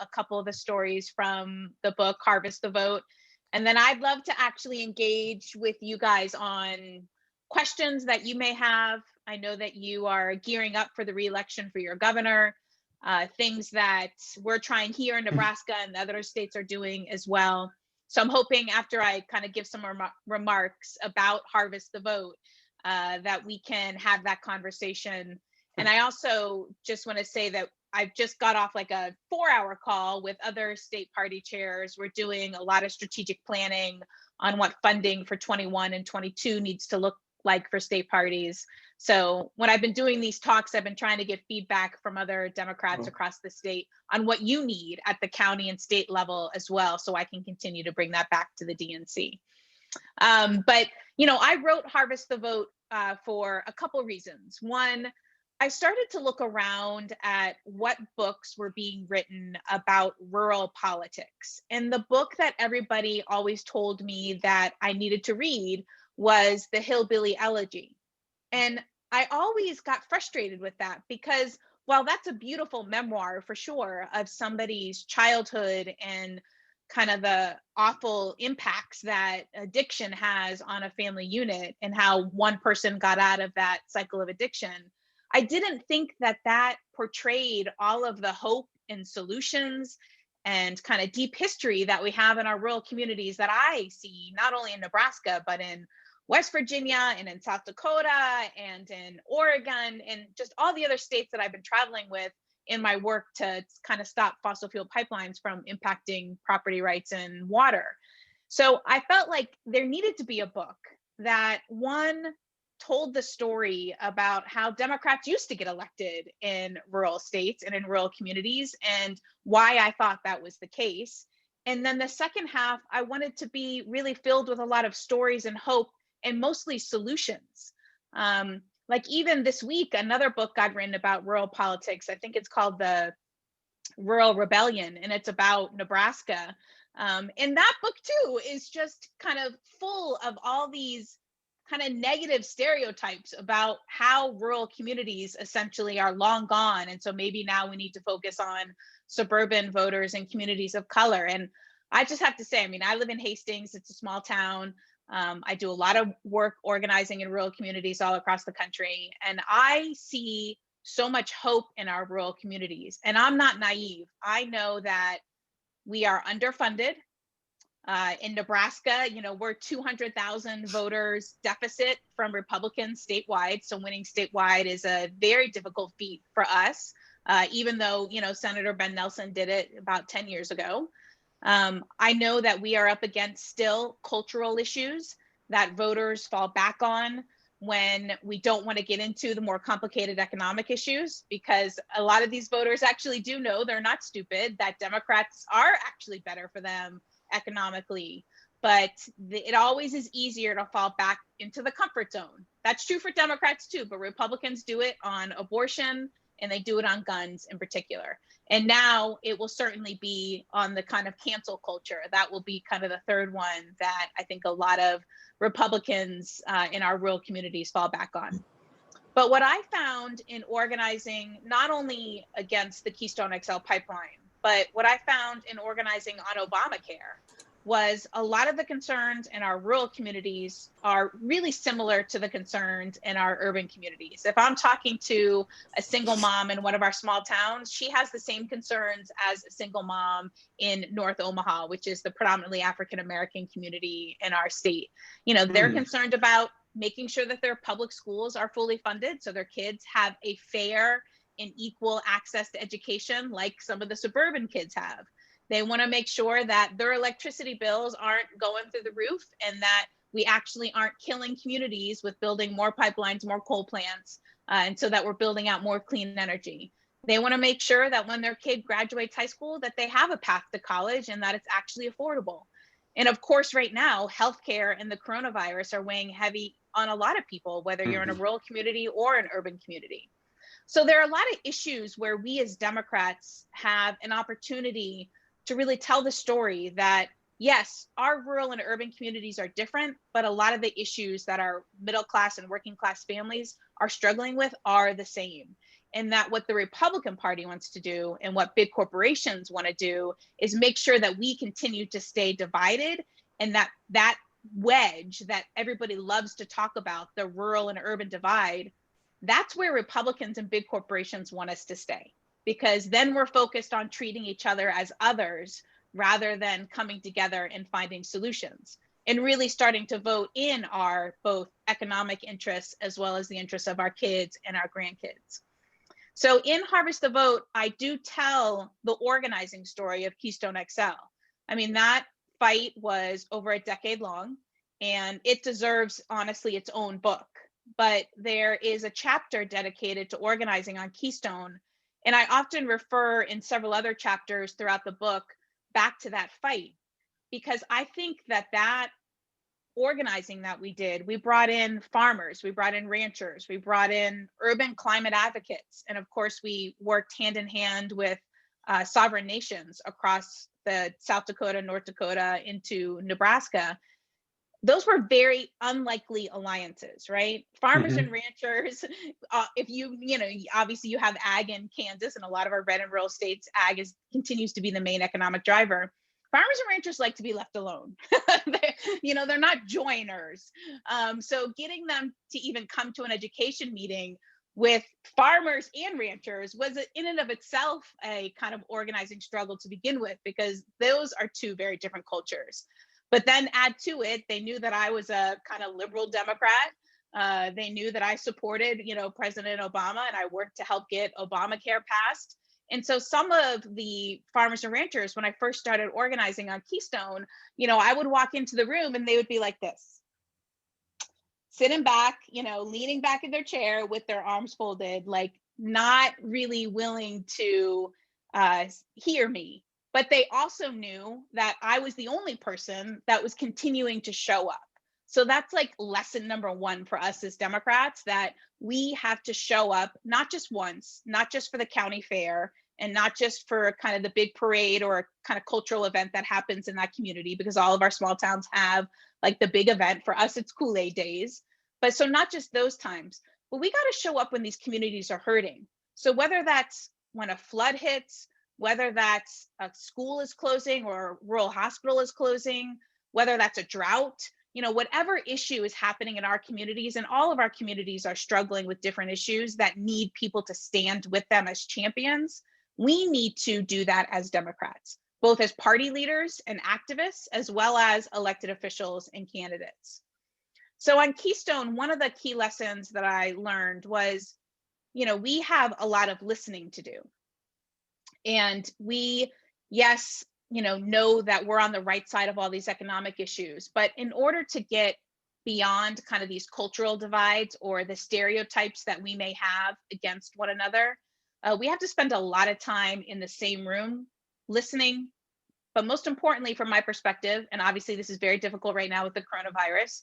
a couple of the stories from the book Harvest the Vote. And then I'd love to actually engage with you guys on questions that you may have. I know that you are gearing up for the re-election for your governor, things that we're trying here in Nebraska and the other states are doing as well. So I'm hoping after I kind of give some remarks about Harvest the Vote, that we can have that conversation. And I also just want to say that I've just got off like a 4-hour call with other state party chairs. We're doing a lot of strategic planning on what funding for 21 and 22 needs to look like for state parties. So when I've been doing these talks, I've been trying to get feedback from other Democrats across the state on what you need at the county and state level as well, so I can continue to bring that back to the DNC. But, you know, I wrote Harvest the Vote for a couple reasons. One, I started to look around at what books were being written about rural politics. And the book that everybody always told me that I needed to read was The Hillbilly Elegy. And I always got frustrated with that because while that's a beautiful memoir for sure of somebody's childhood and kind of the awful impacts that addiction has on a family unit and how one person got out of that cycle of addiction, I didn't think that that portrayed all of the hope and solutions and kind of deep history that we have in our rural communities that I see not only in Nebraska, but in West Virginia and in South Dakota and in Oregon and just all the other states that I've been traveling with in my work to kind of stop fossil fuel pipelines from impacting property rights and water. So I felt like there needed to be a book that, one, told the story about how Democrats used to get elected in rural states and in rural communities and why I thought that was the case. And then the second half, I wanted to be really filled with a lot of stories and hope and mostly solutions. Like even this week, another book got written about rural politics. I think it's called The Rural Rebellion, and it's about Nebraska. And that book too is just kind of full of all these kind of negative stereotypes about how rural communities essentially are long gone. And so maybe now we need to focus on suburban voters and communities of color. And I just have to say, I mean, I live in Hastings, it's a small town. I do a lot of work organizing in rural communities all across the country. And I see so much hope in our rural communities. And I'm not naive. I know that we are underfunded. In Nebraska, you know, we're 200,000 voters deficit from Republicans statewide. So winning statewide is a very difficult feat for us, even though, you know, Senator Ben Nelson did it about 10 years ago. I know that we are up against still cultural issues that voters fall back on when we don't want to get into the more complicated economic issues, because a lot of these voters actually do know, they're not stupid, that Democrats are actually better for them economically, but it always is easier to fall back into the comfort zone. That's true for Democrats too, but Republicans do it on abortion and they do it on guns in particular. And now it will certainly be on the kind of cancel culture. That will be kind of the third one that I think a lot of Republicans in our rural communities fall back on. But what I found in organizing, not only against the Keystone XL pipeline, but what I found in organizing on Obamacare was a lot of the concerns in our rural communities are really similar to the concerns in our urban communities. If I'm talking to a single mom in one of our small towns, she has the same concerns as a single mom in North Omaha, which is the predominantly African-American community in our state. You know, they're concerned about making sure that their public schools are fully funded so their kids have a fair and equal access to education like some of the suburban kids have. They want to make sure that their electricity bills aren't going through the roof and that we actually aren't killing communities with building more pipelines, more coal plants, and so that we're building out more clean energy. They want to make sure that when their kid graduates high school, that they have a path to college and that it's actually affordable. And of course, right now, healthcare and the coronavirus are weighing heavy on a lot of people, whether you're in a rural community or an urban community. So there are a lot of issues where we as Democrats have an opportunity to really tell the story that, yes, our rural and urban communities are different, but a lot of the issues that our middle class and working class families are struggling with are the same. and that what the Republican Party wants to do and what big corporations want to do is make sure that we continue to stay divided, and that wedge that everybody loves to talk about, the rural and urban divide, that's where Republicans and big corporations want us to stay, because then we're focused on treating each other as others rather than coming together and finding solutions and really starting to vote in our both economic interests as well as the interests of our kids and our grandkids. So in Harvest the Vote, I do tell the organizing story of Keystone XL. I mean, that fight was over a decade long, and it deserves, honestly, its own book. But there is a chapter dedicated to organizing on Keystone, and I often refer in several other chapters throughout the book back to that fight, because I think that organizing that we did, we brought in farmers, we brought in ranchers, we brought in urban climate advocates, and of course we worked hand in hand with sovereign nations across the South Dakota, North Dakota into Nebraska. Those were very unlikely alliances, right? Farmers and ranchers, if obviously you have ag in Kansas, and a lot of our red and rural states, ag continues to be the main economic driver. Farmers and ranchers like to be left alone. They're not joiners. So getting them to even come to an education meeting with farmers and ranchers was in and of itself a kind of organizing struggle to begin with, because those are two very different cultures. But then add to it, they knew that I was a kind of liberal Democrat. They knew that I supported, President Obama, and I worked to help get Obamacare passed. And so some of the farmers and ranchers, when I first started organizing on Keystone, I would walk into the room and they would be like this, sitting back, leaning back in their chair with their arms folded, like not really willing to hear me. But they also knew that I was the only person that was continuing to show up. So that's like lesson number one for us as Democrats, that we have to show up, not just once, not just for the county fair, and not just for kind of the big parade or kind of cultural event that happens in that community, because all of our small towns have like the big event. For us, it's Kool-Aid days. But so not just those times, but we got to show up when these communities are hurting. So whether that's when a flood hits, whether that's a school is closing or a rural hospital is closing, whether that's a drought, whatever issue is happening in our communities, and all of our communities are struggling with different issues that need people to stand with them as champions. We need to do that as Democrats, both as party leaders and activists, as well as elected officials and candidates. So on Keystone, one of the key lessons that I learned was, we have a lot of listening to do. And we, yes, know that we're on the right side of all these economic issues, but in order to get beyond kind of these cultural divides or the stereotypes that we may have against one another, we have to spend a lot of time in the same room listening. But most importantly, from my perspective, and obviously this is very difficult right now with the coronavirus,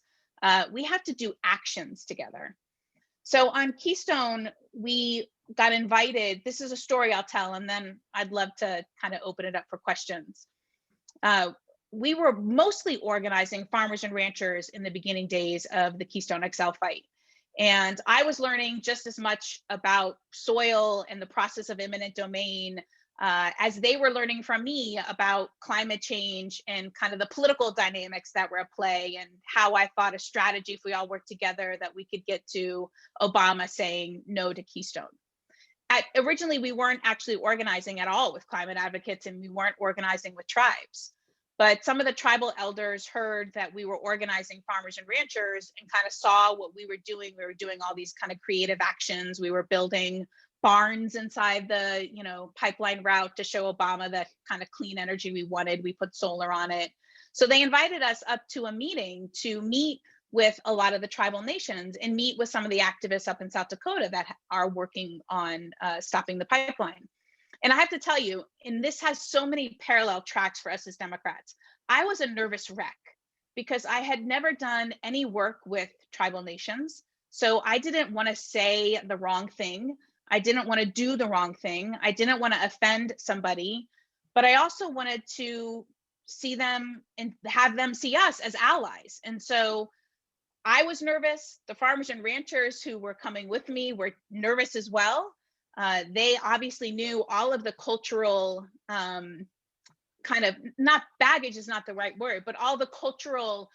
we have to do actions together. So on Keystone, we got invited. This is a story I'll tell, and then I'd love to kind of open it up for questions. We were mostly organizing farmers and ranchers in the beginning days of the Keystone XL fight. And I was learning just as much about soil and the process of eminent domain as they were learning from me about climate change and kind of the political dynamics that were at play, and how I thought a strategy, if we all worked together, that we could get to Obama saying no to Keystone. Originally, we weren't actually organizing at all with climate advocates, and we weren't organizing with tribes. But some of the tribal elders heard that we were organizing farmers and ranchers and kind of saw what we were doing. We were doing all these kind of creative actions. We were building barns inside the pipeline route to show Obama the kind of clean energy we wanted. We put solar on it. So they invited us up to a meeting to meet with a lot of the tribal nations and meet with some of the activists up in South Dakota that are working on stopping the pipeline. And I have to tell you, and this has so many parallel tracks for us as Democrats, I was a nervous wreck because I had never done any work with tribal nations. So I didn't want to say the wrong thing. I didn't want to do the wrong thing. I didn't want to offend somebody, but I also wanted to see them and have them see us as allies. And so I was nervous. The farmers and ranchers who were coming with me were nervous as well. they obviously knew all of the cultural kind of, not baggage is not the right word, but all the cultural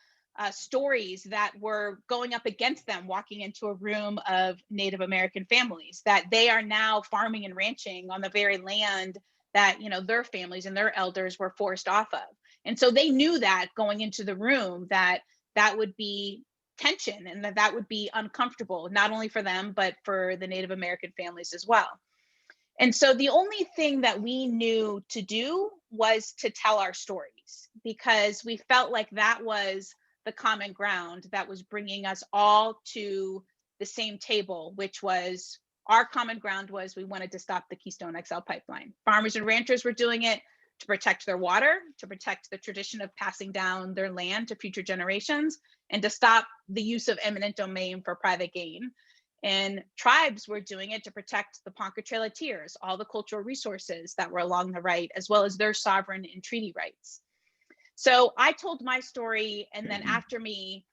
stories that were going up against them walking into a room of Native American families, that they are now farming and ranching on the very land that, you know, their families and their elders were forced off of. And so they knew that going into the room, that that would be tension and that that would be uncomfortable, not only for them, but for the Native American families as well. And so the only thing that we knew to do was to tell our stories, because we felt like that was the common ground that was bringing us all to the same table, which was, our common ground was, we wanted to stop the Keystone XL pipeline. Farmers and ranchers were doing it to protect their water, to protect the tradition of passing down their land to future generations, and to stop the use of eminent domain for private gain. And tribes were doing it to protect the Ponca Trail of Tears, all the cultural resources that were along the right, as well as their sovereign and treaty rights. So I told my story, and then after me,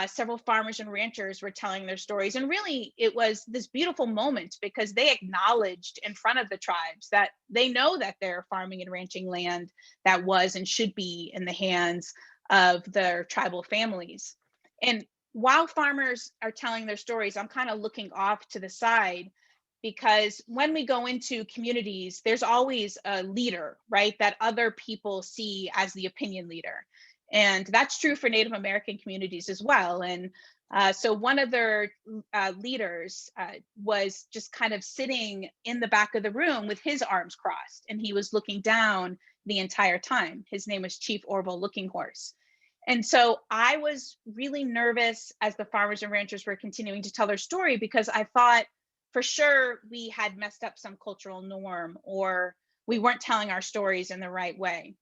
several farmers and ranchers were telling their stories. And really, it was this beautiful moment because they acknowledged in front of the tribes that they know that they're farming and ranching land that was and should be in the hands of their tribal families. And while farmers are telling their stories, I'm kind of looking off to the side, because when we go into communities, there's always a leader, right, that other people see as the opinion leader. And that's true for Native American communities as well. And so one of their leaders was just kind of sitting in the back of the room with his arms crossed, and he was looking down the entire time. His name was Chief Orville Looking Horse. And so I was really nervous as the farmers and ranchers were continuing to tell their story, because I thought for sure we had messed up some cultural norm, or we weren't telling our stories in the right way.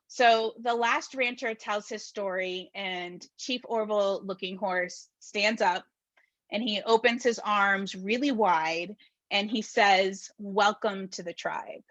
So the last rancher tells his story, and Chief Orville Looking Horse stands up and he opens his arms really wide and he says, "Welcome to the tribe."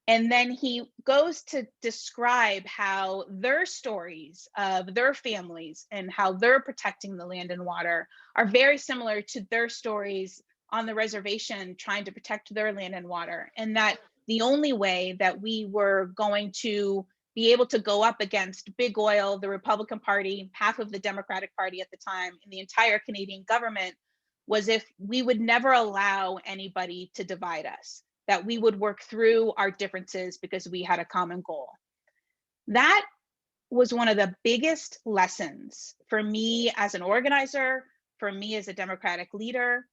And then he goes to describe how their stories of their families and how they're protecting the land and water are very similar to their stories on the reservation trying to protect their land and water. And that the only way that we were going to be able to go up against big oil, the Republican Party, half of the Democratic Party at the time, and the entire Canadian government, was if we would never allow anybody to divide us, that we would work through our differences because we had a common goal. That was one of the biggest lessons for me as an organizer, for me as a Democratic leader,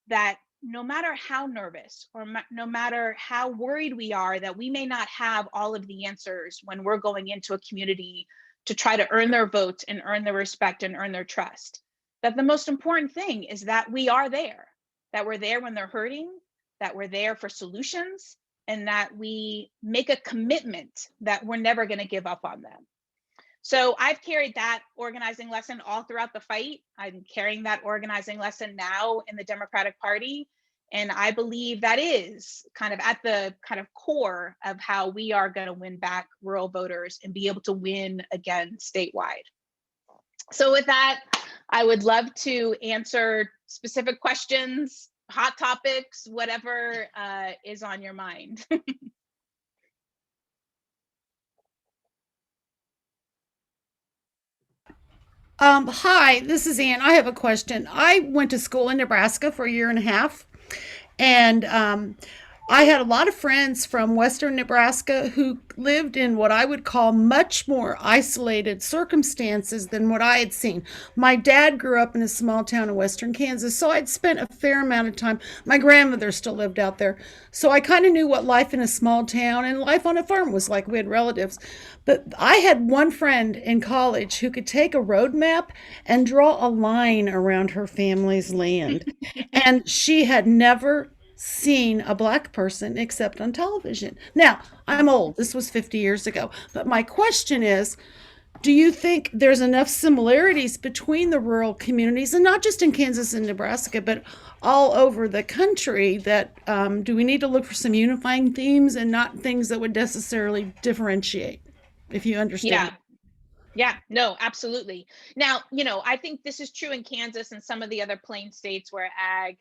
that no matter how nervous or no matter how worried we are that we may not have all of the answers when we're going into a community to try to earn their vote and earn their respect and earn their trust, that the most important thing is that we are there, that we're there when they're hurting, that we're there for solutions, and that we make a commitment that we're never going to give up on them. So I've carried that organizing lesson all throughout the fight. I'm carrying that organizing lesson now in the Democratic Party. And I believe that is kind of at the kind of core of how we are going to win back rural voters and be able to win again statewide. So with that, I would love to answer specific questions, hot topics, whatever is on your mind. Hi, this is Ann. I have a question. I went to school in Nebraska for a year and a half, and I had a lot of friends from western Nebraska who lived in what I would call much more isolated circumstances than what I had seen. My dad grew up in a small town in western Kansas, so I'd spent a fair amount of time. My grandmother still lived out there, so I kind of knew what life in a small town and life on a farm was like. We had relatives. But I had one friend in college who could take a road map and draw a line around her family's land. And she had never seen a black person except on television. Now, I'm old. This was 50 years ago. But my question is, do you think there's enough similarities between the rural communities, and not just in Kansas and Nebraska, but all over the country, that do we need to look for some unifying themes and not things that would necessarily differentiate, if you understand? Yeah. Yeah, no, absolutely. Now, I think this is true in Kansas and some of the other plain states where ag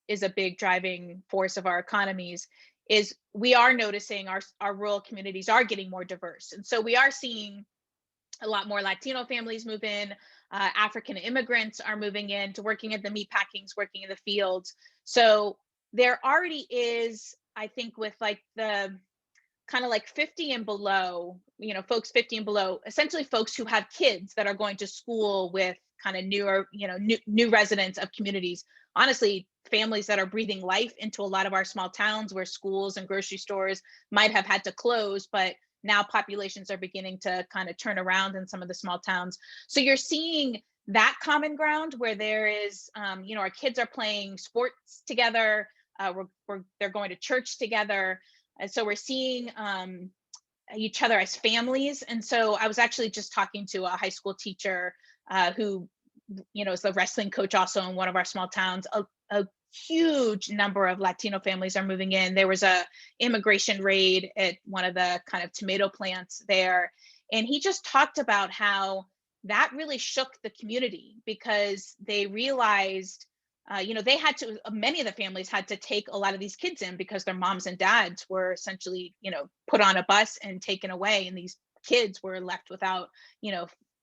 is a big driving force of our economies, is we are noticing our rural communities are getting more diverse. And so we are seeing a lot more Latino families move in. African immigrants are moving in to working at the meat packings, working in the fields. So there already is, I think, with like the kind of like 50 and below, folks 50 and below, essentially folks who have kids that are going to school with kind of newer, new residents of communities. Honestly, families that are breathing life into a lot of our small towns where schools and grocery stores might have had to close, but now populations are beginning to kind of turn around in some of the small towns. So you're seeing that common ground where there is, our kids are playing sports together, they're going to church together. And so we're seeing each other as families. And so I was actually just talking to a high school teacher who, is the wrestling coach also in one of our small towns. A huge number of Latino families are moving in. There was a immigration raid at one of the kind of tomato plants there. And he just talked about how that really shook the community because they realized they had to, many of the families had to take a lot of these kids in because their moms and dads were essentially, put on a bus and taken away. And these kids were left without,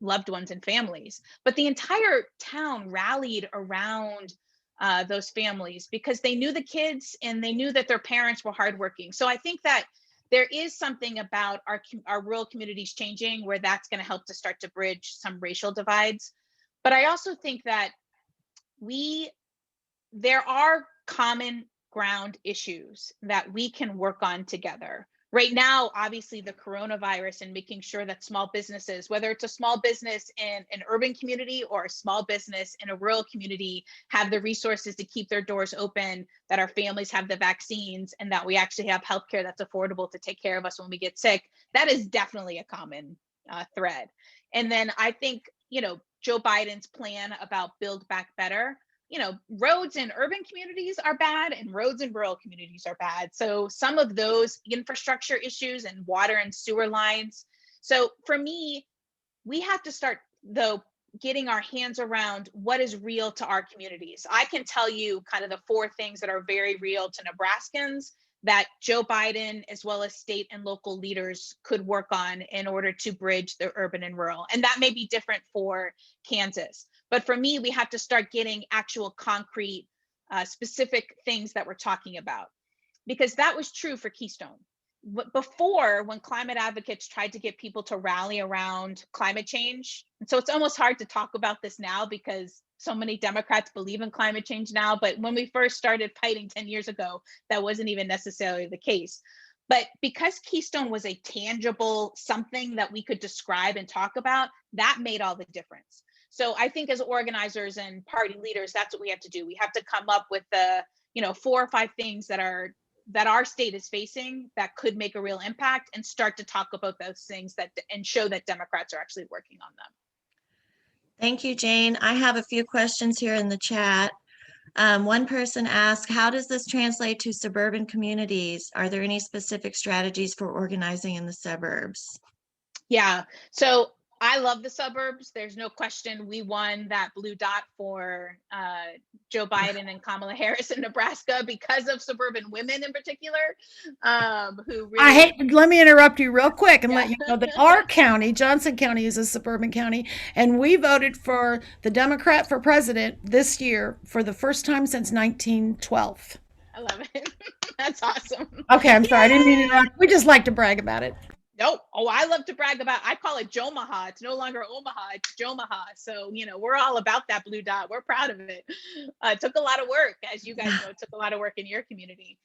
loved ones and families. But the entire town rallied around those families because they knew the kids and they knew that their parents were hardworking. So I think that there is something about our rural communities changing where that's going to help to start to bridge some racial divides. But I also think that there are common ground issues that we can work on together. Right now, obviously, the coronavirus and making sure that small businesses, whether it's a small business in an urban community or a small business in a rural community, have the resources to keep their doors open, that our families have the vaccines, and that we actually have healthcare that's affordable to take care of us when we get sick. That is definitely a common thread. And then I think, Joe Biden's plan about Build Back Better, roads in urban communities are bad and roads in rural communities are bad. So some of those infrastructure issues and water and sewer lines. So for me, we have to start, though, getting our hands around what is real to our communities. I can tell you kind of the 4 things that are very real to Nebraskans that Joe Biden, as well as state and local leaders, could work on in order to bridge the urban and rural. And that may be different for Kansas. But for me, we have to start getting actual concrete, specific things that we're talking about, because that was true for Keystone. Before, when climate advocates tried to get people to rally around climate change, and so it's almost hard to talk about this now because so many Democrats believe in climate change now, but when we first started fighting 10 years ago, that wasn't even necessarily the case. But because Keystone was a tangible something that we could describe and talk about, that made all the difference. So I think as organizers and party leaders, that's what we have to do. We have to come up with the, 4 or 5 things that our state is facing that could make a real impact, and start to talk about those things and show that Democrats are actually working on them. Thank you, Jane. I have a few questions here in the chat. One person asked, how does this translate to suburban communities? Are there any specific strategies for organizing in the suburbs? Yeah, so I love the suburbs. There's no question we won that blue dot for Joe Biden and Kamala Harris in Nebraska because of suburban women in particular, who really. Let me interrupt you real quick and let you know that our county, Johnson County, is a suburban county, and we voted for the Democrat for president this year for the first time since 1912. I love it. That's awesome. Okay, I'm sorry. I didn't mean to interrupt. We just like to brag about it. Nope. Oh, I love to brag about, I call it Jomaha. It's no longer Omaha, it's Jomaha. So, we're all about that blue dot. We're proud of it. It took a lot of work. As you guys know, it took a lot of work in your community.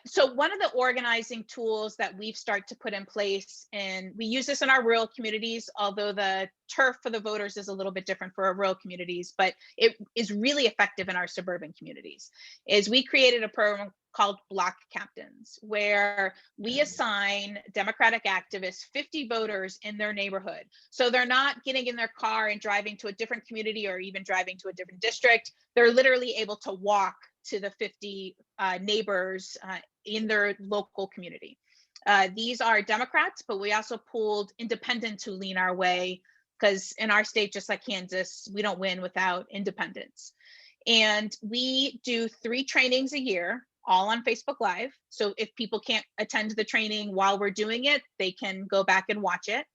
So one of the organizing tools that we've started to put in place, and we use this in our rural communities, although the turf for the voters is a little bit different for our rural communities, but it is really effective in our suburban communities, is we created a program called Block Captains, where we assign Democratic activists 50 voters in their neighborhood. So they're not getting in their car and driving to a different community or even driving to a different district. They're literally able to walk to the 50 neighbors in their local community. These are Democrats, but we also pooled independents who lean our way, because in our state, just like Kansas, we don't win without independents. And we do 3 trainings a year, all on Facebook Live. So if people can't attend the training while we're doing it, they can go back and watch it.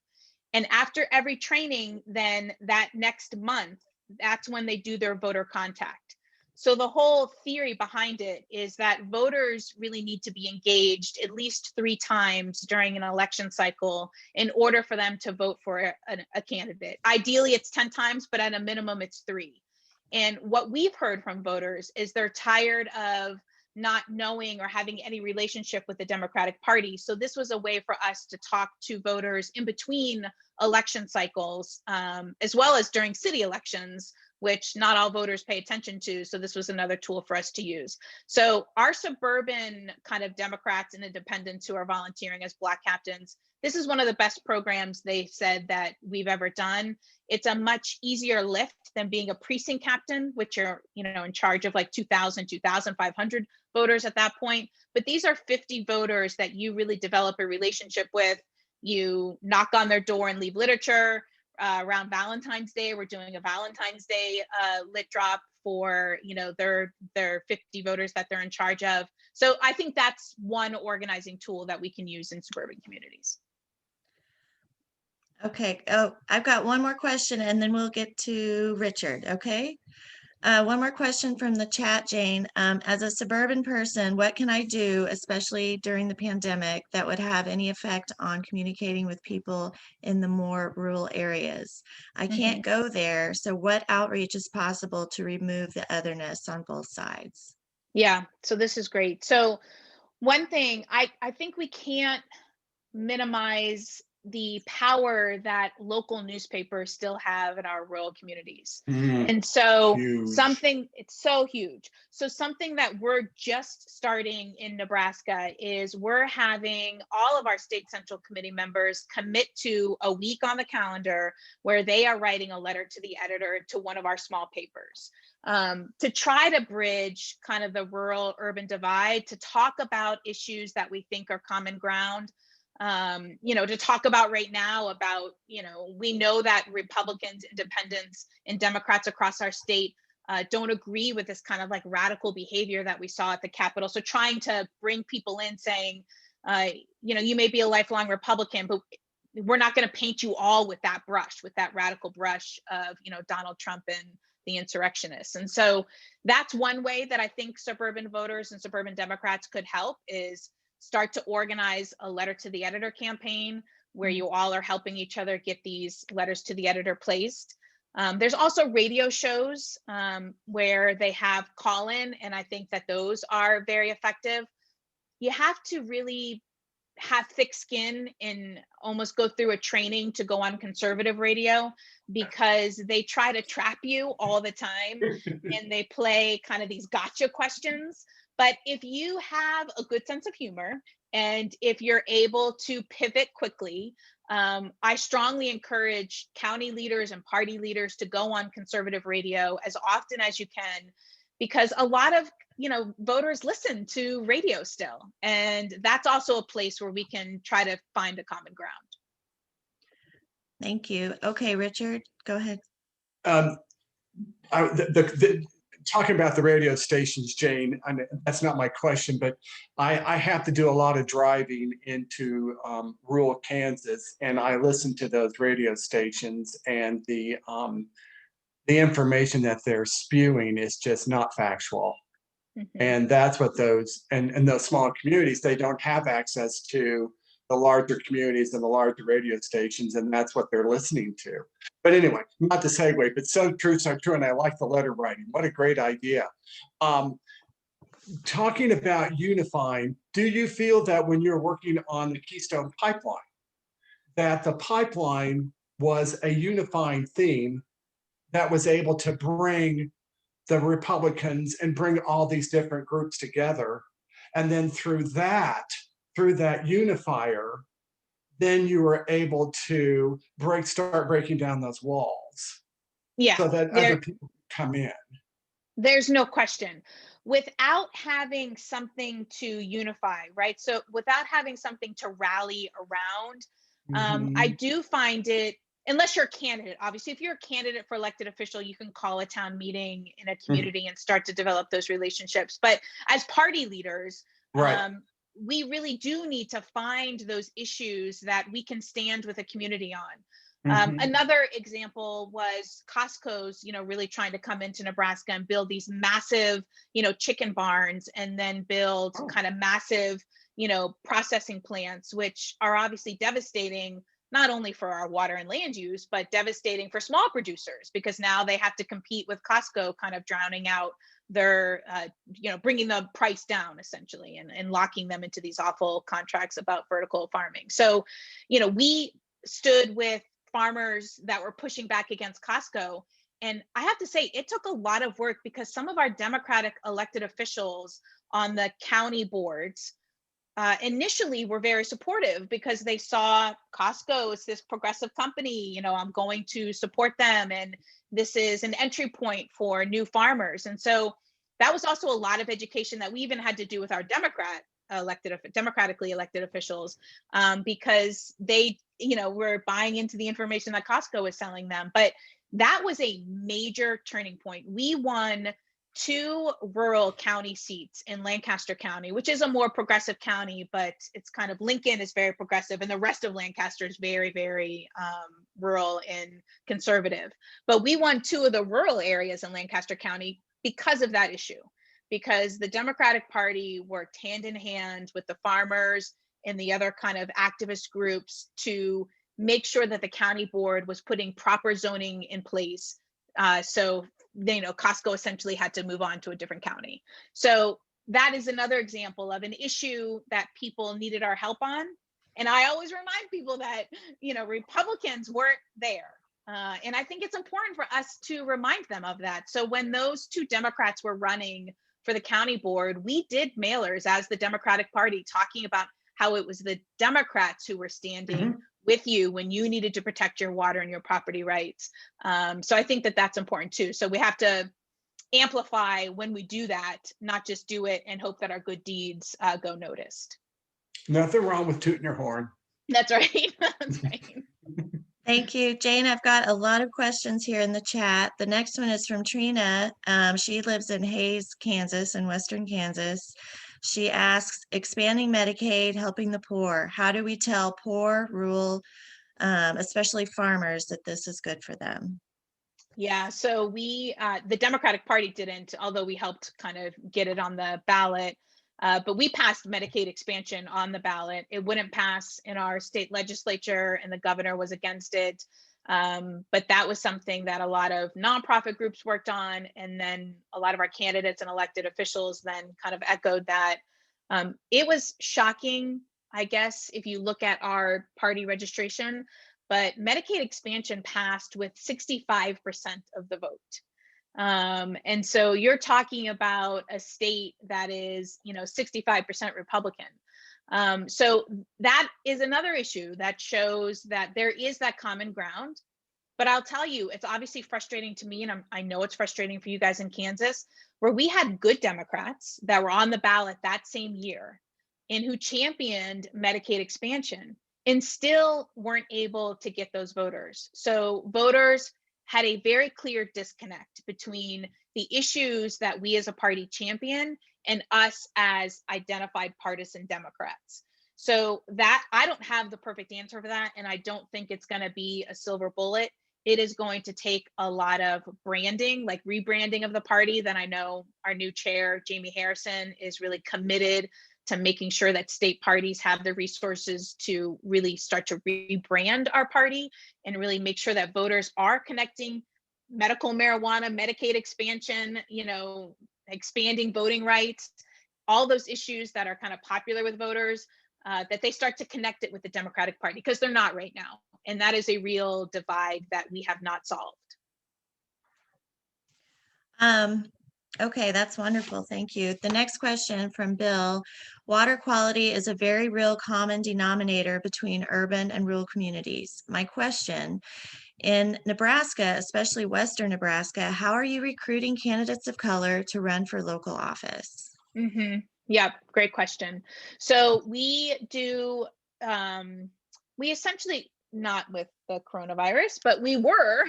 And after every training, then that next month, that's when they do their voter contact. So the whole theory behind it is that voters really need to be engaged at least 3 times during an election cycle in order for them to vote for a candidate. Ideally, it's 10 times, but at a minimum, it's 3. And what we've heard from voters is they're tired of not knowing or having any relationship with the Democratic Party. So this was a way for us to talk to voters in between election cycles, as well as during city elections, which not all voters pay attention to. So this was another tool for us to use. So our suburban kind of Democrats and independents who are volunteering as Black captains, this is one of the best programs they said that we've ever done. It's a much easier lift than being a precinct captain, which are, in charge of like 2,000, 2,500 voters at that point. But these are 50 voters that you really develop a relationship with. You knock on their door and leave literature. Around Valentine's Day, we're doing a Valentine's Day lit drop for their 50 voters that they're in charge of. So I think that's one organizing tool that we can use in suburban communities. Okay. Oh, I've got one more question and then we'll get to Richard. Okay. One more question from the chat, Jane. As a suburban person, what can I do, especially during the pandemic, that would have any effect on communicating with people in the more rural areas? I can't go there. So what outreach is possible to remove the otherness on both sides? Yeah, so this is great. So one thing, I think we can't minimize the power that local newspapers still have in our rural communities. And so it's so huge. So something that we're just starting in Nebraska is we're having all of our state central committee members commit to a week on the calendar where they are writing a letter to the editor to one of our small papers, to try to bridge kind of the rural urban divide, to talk about issues that we think are common ground. To talk about right now about, we know that Republicans, independents, and Democrats across our state don't agree with this kind of like radical behavior that we saw at the Capitol. So trying to bring people in saying, you may be a lifelong Republican, but we're not going to paint you all with that brush, with that radical brush of, Donald Trump and the insurrectionists. And so that's one way that I think suburban voters and suburban Democrats could help, is start to organize a letter to the editor campaign where you all are helping each other get these letters to the editor placed. There's also radio shows where they have call-in, and I think that those are very effective. You have to really have thick skin and almost go through a training to go on conservative radio, because they try to trap you all the time and they play kind of these gotcha questions. But if you have a good sense of humor and if you're able to pivot quickly, I strongly encourage county leaders and party leaders to go on conservative radio as often as you can, because a lot of voters listen to radio still, and that's also a place where we can try to find a common ground. Thank you. Okay, Richard, go ahead. Talking about the radio stations, Jane, I mean, that's not my question, but I have to do a lot of driving into rural Kansas, and I listen to those radio stations, and the information that they're spewing is just not factual. And that's what those small communities, they don't have access to the larger communities and the larger radio stations, and that's what they're listening to. But anyway, not to segue, but so true, and I like the letter writing. What a great idea. Talking about unifying, do you feel that when you're working on the Keystone pipeline, that the pipeline was a unifying theme that was able to bring the Republicans and bring all these different groups together? And then through that unifier, then you were able to start breaking down those walls. Yeah. So that other people come in. There's no question. Without having something to unify, right? So without having something to rally around, I do find it unless you're a candidate. Obviously, if you're a candidate for elected official, you can call a town meeting in a community and start to develop those relationships. But as party leaders, Right. we really do need to find those issues that we can stand with a community on. Another example was Costco's, really trying to come into Nebraska and build these massive, chicken barns, and then build kind of massive, processing plants, which are obviously devastating, not only for our water and land use, but devastating for small producers, because now they have to compete with Costco, kind of drowning out their, bringing the price down essentially, and locking them into these awful contracts about vertical farming. So, we stood with farmers that were pushing back against Costco. And I have to say, it took a lot of work, because some of our Democratic elected officials on the county boards initially were very supportive, because they saw Costco as this progressive company, I'm going to support them, and this is an entry point for new farmers. And so that was also a lot of education that we even had to do with our democratically elected officials, because they, were buying into the information that Costco was selling them. But that was a major turning point. We won 2 rural county seats in Lancaster County, which is a more progressive county, but it's kind of, Lincoln is very progressive, and the rest of Lancaster is very, very rural and conservative. But we won 2 of the rural areas in Lancaster County because of that issue, because the Democratic Party worked hand in hand with the farmers and the other kind of activist groups to make sure that the county board was putting proper zoning in place. So, Costco essentially had to move on to a different county. So that is another example of an issue that people needed our help on. And I always remind people that, Republicans weren't there. And I think it's important for us to remind them of that. So when those 2 Democrats were running for the county board, we did mailers as the Democratic Party, talking about how it was the Democrats who were standing with you when you needed to protect your water and your property rights. So I think that that's important too. So we have to amplify when we do that, not just do it and hope that our good deeds go noticed. Nothing wrong with tooting your horn. That's right. That's right. Thank you, Jane. I've got a lot of questions here in the chat. The next one is from Trina. She lives in Hays, Kansas, in Western Kansas. She asks, expanding Medicaid, helping the poor. How do we tell poor, rural, especially farmers, that this is good for them? Yeah, so we, the Democratic Party didn't, although we helped kind of get it on the ballot. But we passed Medicaid expansion on the ballot. It wouldn't pass in our state legislature, and the governor was against it. But that was something that a lot of nonprofit groups worked on. And then a lot of our candidates and elected officials then kind of echoed that. It was shocking, I guess, if you look at our party registration, but Medicaid expansion passed with 65% of the vote. And so you're talking about a state that is, 65% Republican. So that is another issue that shows that there is that common ground. But I'll tell you, it's obviously frustrating to me, and I know it's frustrating for you guys in Kansas, where we had good Democrats that were on the ballot that same year and who championed Medicaid expansion and still weren't able to get those voters. So voters had a very clear disconnect between the issues that we as a party champion and us as identified partisan Democrats. So that, I don't have the perfect answer for that, and I don't think it's going to be a silver bullet. It is going to take a lot of branding, like rebranding of the party. That I know our new chair, Jamie Harrison, is really committed to making sure that state parties have the resources to really start to rebrand our party and really make sure that voters are connecting medical marijuana, Medicaid expansion, expanding voting rights, all those issues that are kind of popular with voters, that they start to connect it with the Democratic Party, because they're not right now. And that is a real divide that we have not solved. Okay, that's wonderful. Thank you. The next question from Bill. Water quality is a very real common denominator between urban and rural communities. My question, in Nebraska, especially Western Nebraska, how are you recruiting candidates of color to run for local office? Yeah, great question. So we do, we essentially, not with the coronavirus, but we were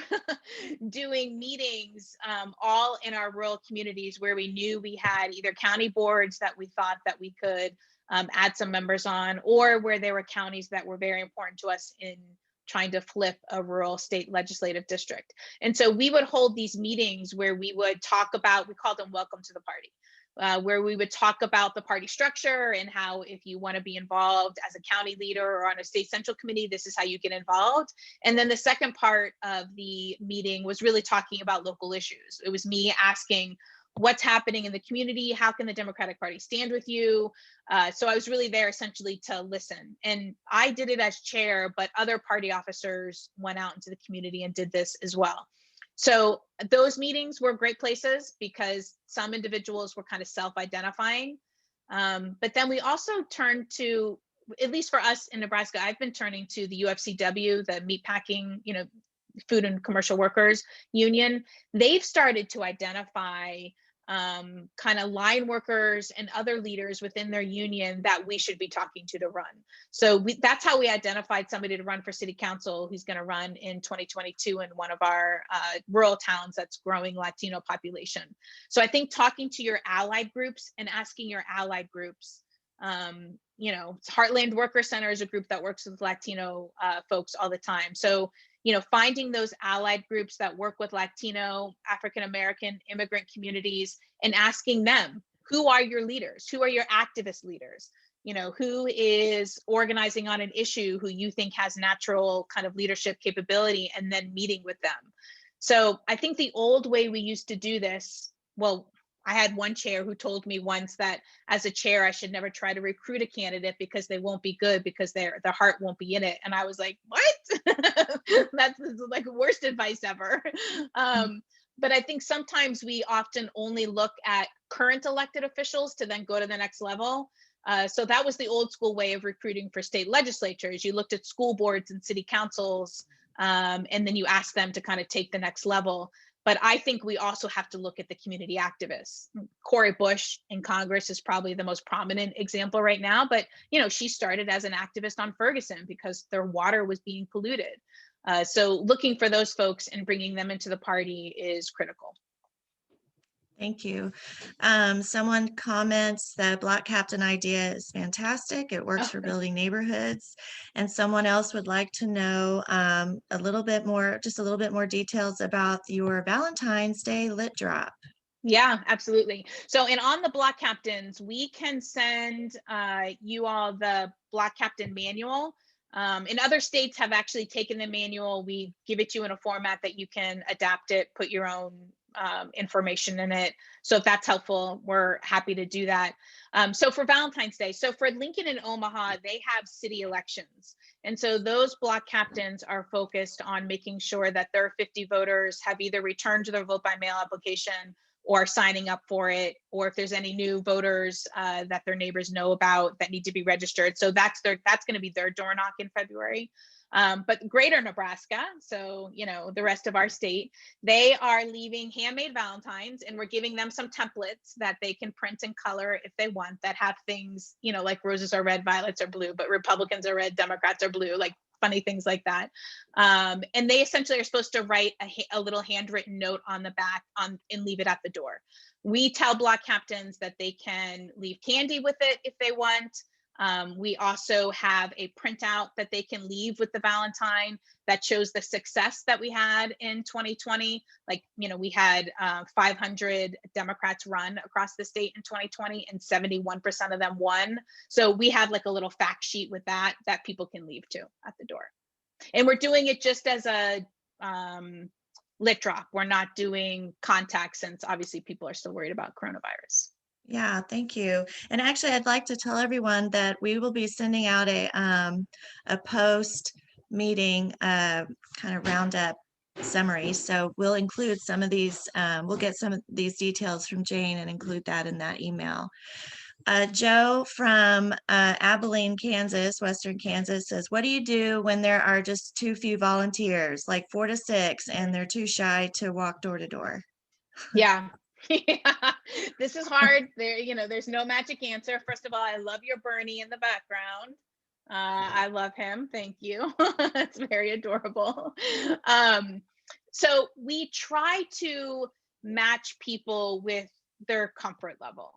doing meetings all in our rural communities where we knew we had either county boards that we thought that we could add some members on, or where there were counties that were very important to us in trying to flip a rural state legislative district. And so we would hold these meetings where we would talk about, we called them Welcome to the Party. Where we would talk about the party structure and how, if you want to be involved as a county leader or on a state central committee, this is how you get involved. And then the second part of the meeting was really talking about local issues. It was me asking, what's happening in the community? How can the Democratic Party stand with you? So I was really there essentially to listen. And I did it as chair, but other party officers went out into the community and did this as well. So those meetings were great places because some individuals were kind of self-identifying. But then we also turned to, at least for us in Nebraska, I've been turning to the UFCW, the meatpacking, Food and Commercial Workers Union. They've started to identify kind of line workers and other leaders within their union that we should be talking to run. So that's how we identified somebody to run for city council who's going to run in 2022 in one of our rural towns that's growing Latino population. So I think talking to your allied groups and asking your allied groups, Heartland Worker Center is a group that works with Latino folks all the time. So finding those allied groups that work with Latino, African-American, immigrant communities and asking them, who are your leaders? Who are your activist leaders? Who is organizing on an issue who you think has natural kind of leadership capability, and then meeting with them. So I think the old way we used to do this, well, I had one chair who told me once that as a chair, I should never try to recruit a candidate because they won't be good because their heart won't be in it. And I was like, what? That's like the worst advice ever. But I think sometimes we often only look at current elected officials to then go to the next level. So that was the old school way of recruiting for state legislatures. You looked at school boards and city councils, and then you asked them to kind of take the next level. But I think we also have to look at the community activists. Cori Bush in Congress is probably the most prominent example right now, but she started as an activist on Ferguson because their water was being polluted. So looking for those folks and bringing them into the party is critical. Thank you. Someone comments that Block Captain idea is fantastic. It works for building neighborhoods. And someone else would like to know a little bit more details about your Valentine's Day lit drop. Yeah, absolutely. So, and on the Block Captains, we can send you all the Block Captain manual. In other states have actually taken the manual. We give it to you in a format that you can adapt it, put your own information in it. So if that's helpful, we're happy to do that. So for Valentine's Day, so for Lincoln and Omaha, they have city elections. And so those block captains are focused on making sure that their 50 voters have either returned to their vote by mail application or signing up for it, or if there's any new voters that their neighbors know about that need to be registered. So that's going to be their door knock in February. But greater Nebraska, so the rest of our state, they are leaving handmade Valentines, and we're giving them some templates that they can print and color if they want, that have things like roses are red, violets are blue, but Republicans are red, Democrats are blue, like funny things like that. And they essentially are supposed to write a little handwritten note on the back and leave it at the door. We tell block captains that they can leave candy with it if they want. We also have a printout that they can leave with the Valentine that shows the success that we had in 2020. Like, we had 500 Democrats run across the state in 2020 and 71% of them won. So we have like a little fact sheet with that people can leave to at the door. And we're doing it just as a lit drop. We're not doing contact, since obviously people are still worried about coronavirus. Yeah, thank you. And actually, I'd like to tell everyone that we will be sending out a post-meeting kind of roundup summary. So we'll include some of these, we'll get some of these details from Jane and include that in that email. Joe from Abilene, Kansas, Western Kansas says, what do you do when there are just too few volunteers, like 4 to 6, and they're too shy to walk door to door? Yeah. Yeah, this is hard. There's no magic answer. First of all, I love your Bernie in the background. I love him. Thank you. It's very adorable. So we try to match people with their comfort level.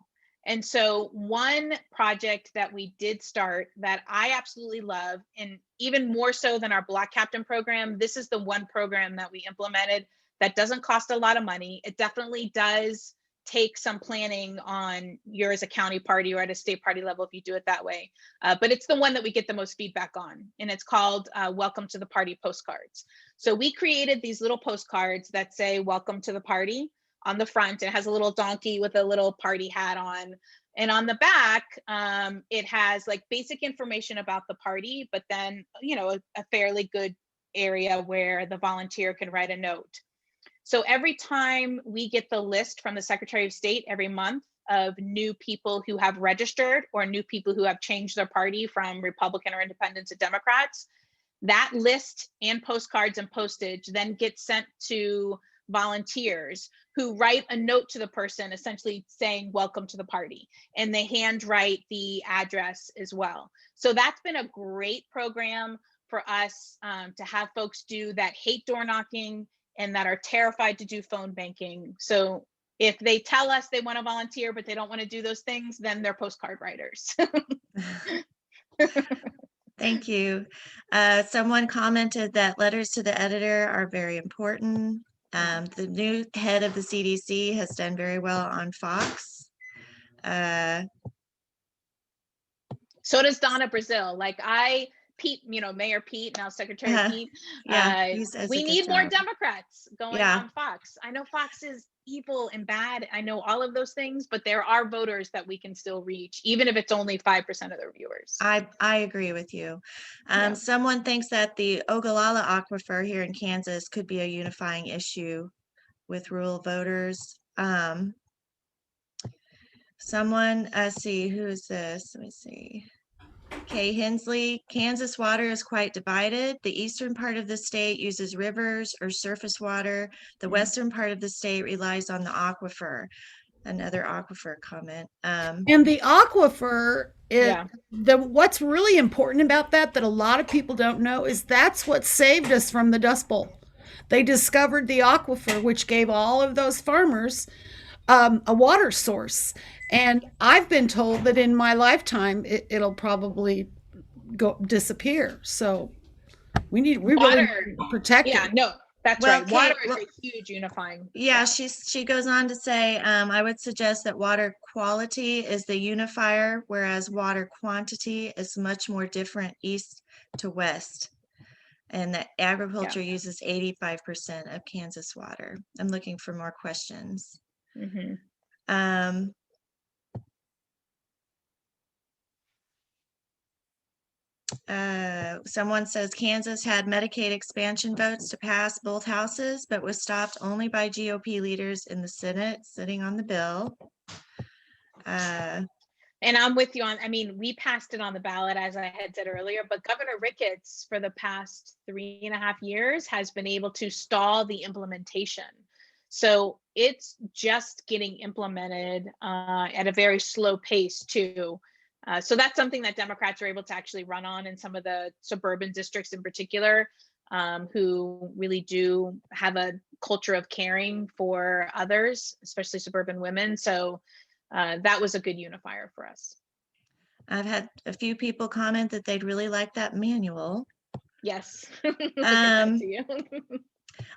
And so one project that we did start that I absolutely love, and even more so than our Black Captain program, this is the one program that we implemented that doesn't cost a lot of money. It definitely does take some planning on your as a county party or at a state party level if you do it that way. But it's the one that we get the most feedback on, and it's called Welcome to the Party postcards. So we created these little postcards that say welcome to the party on the front. It has a little donkey with a little party hat on. And on the back, it has like basic information about the party, but then, you know, a fairly good area where the volunteer can write a note. So every time we get the list from the Secretary of State every month of new people who have registered or new people who have changed their party from Republican or Independent to Democrats, that list and postcards and postage then gets sent to volunteers who write a note to the person essentially saying welcome to the party, and they handwrite the address as well. So that's been a great program for us to have folks do that hate door knocking and that are terrified to do phone banking. So if they tell us they want to volunteer but they don't want to do those things, then they're postcard writers. Thank you. Someone commented that letters to the editor are very important. The new head of the CDC has done very well on Fox. So does Donna Brazil. Like Pete, you know, Mayor Pete, now Secretary Pete. Yeah, he says we a good need more job. Democrats going on Fox. I know Fox is evil and bad. I know all of those things, but there are voters that we can still reach, even if it's only 5% of their viewers. I agree with you. Someone thinks that the Ogallala Aquifer here in Kansas could be a unifying issue with rural voters. Someone, see, who is this? Let me see. Kay Hensley, Kansas water is quite divided. The eastern part of the state uses rivers or surface water. The western part of the state relies on the aquifer. Another aquifer comment. And the aquifer, what's really important about that a lot of people don't know is that's what saved us from the Dust Bowl. They discovered the aquifer, which gave all of those farmers a water source. And I've been told that in my lifetime, it'll probably disappear. So we really protect it. Yeah, no, that's right. Water is a huge unifying. Yeah, she goes on to say, I would suggest that water quality is the unifier, whereas water quantity is much more different east to west. And that agriculture uses 85% of Kansas water. I'm looking for more questions. Someone says Kansas had Medicaid expansion votes to pass both houses, but was stopped only by GOP leaders in the Senate sitting on the bill. And I'm with you on, I mean, we passed it on the ballot, as I had said earlier, but Governor Ricketts for the past 3.5 years has been able to stall the implementation. So it's just getting implemented at a very slow pace too. So that's something that Democrats are able to actually run on in some of the suburban districts in particular, who really do have a culture of caring for others, especially suburban women. So that was a good unifier for us. I've had a few people comment that they'd really like that manual. Yes.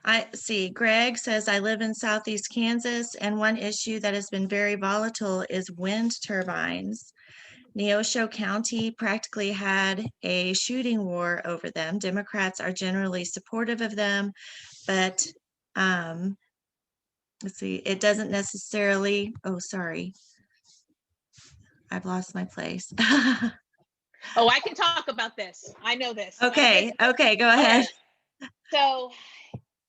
I see. Greg says, I live in Southeast Kansas, and one issue that has been very volatile is wind turbines. Neosho County practically had a shooting war over them. Democrats are generally supportive of them, but let's see, it doesn't necessarily, oh, sorry. I've lost my place. Oh, I can talk about this. I know this. Okay, go ahead. So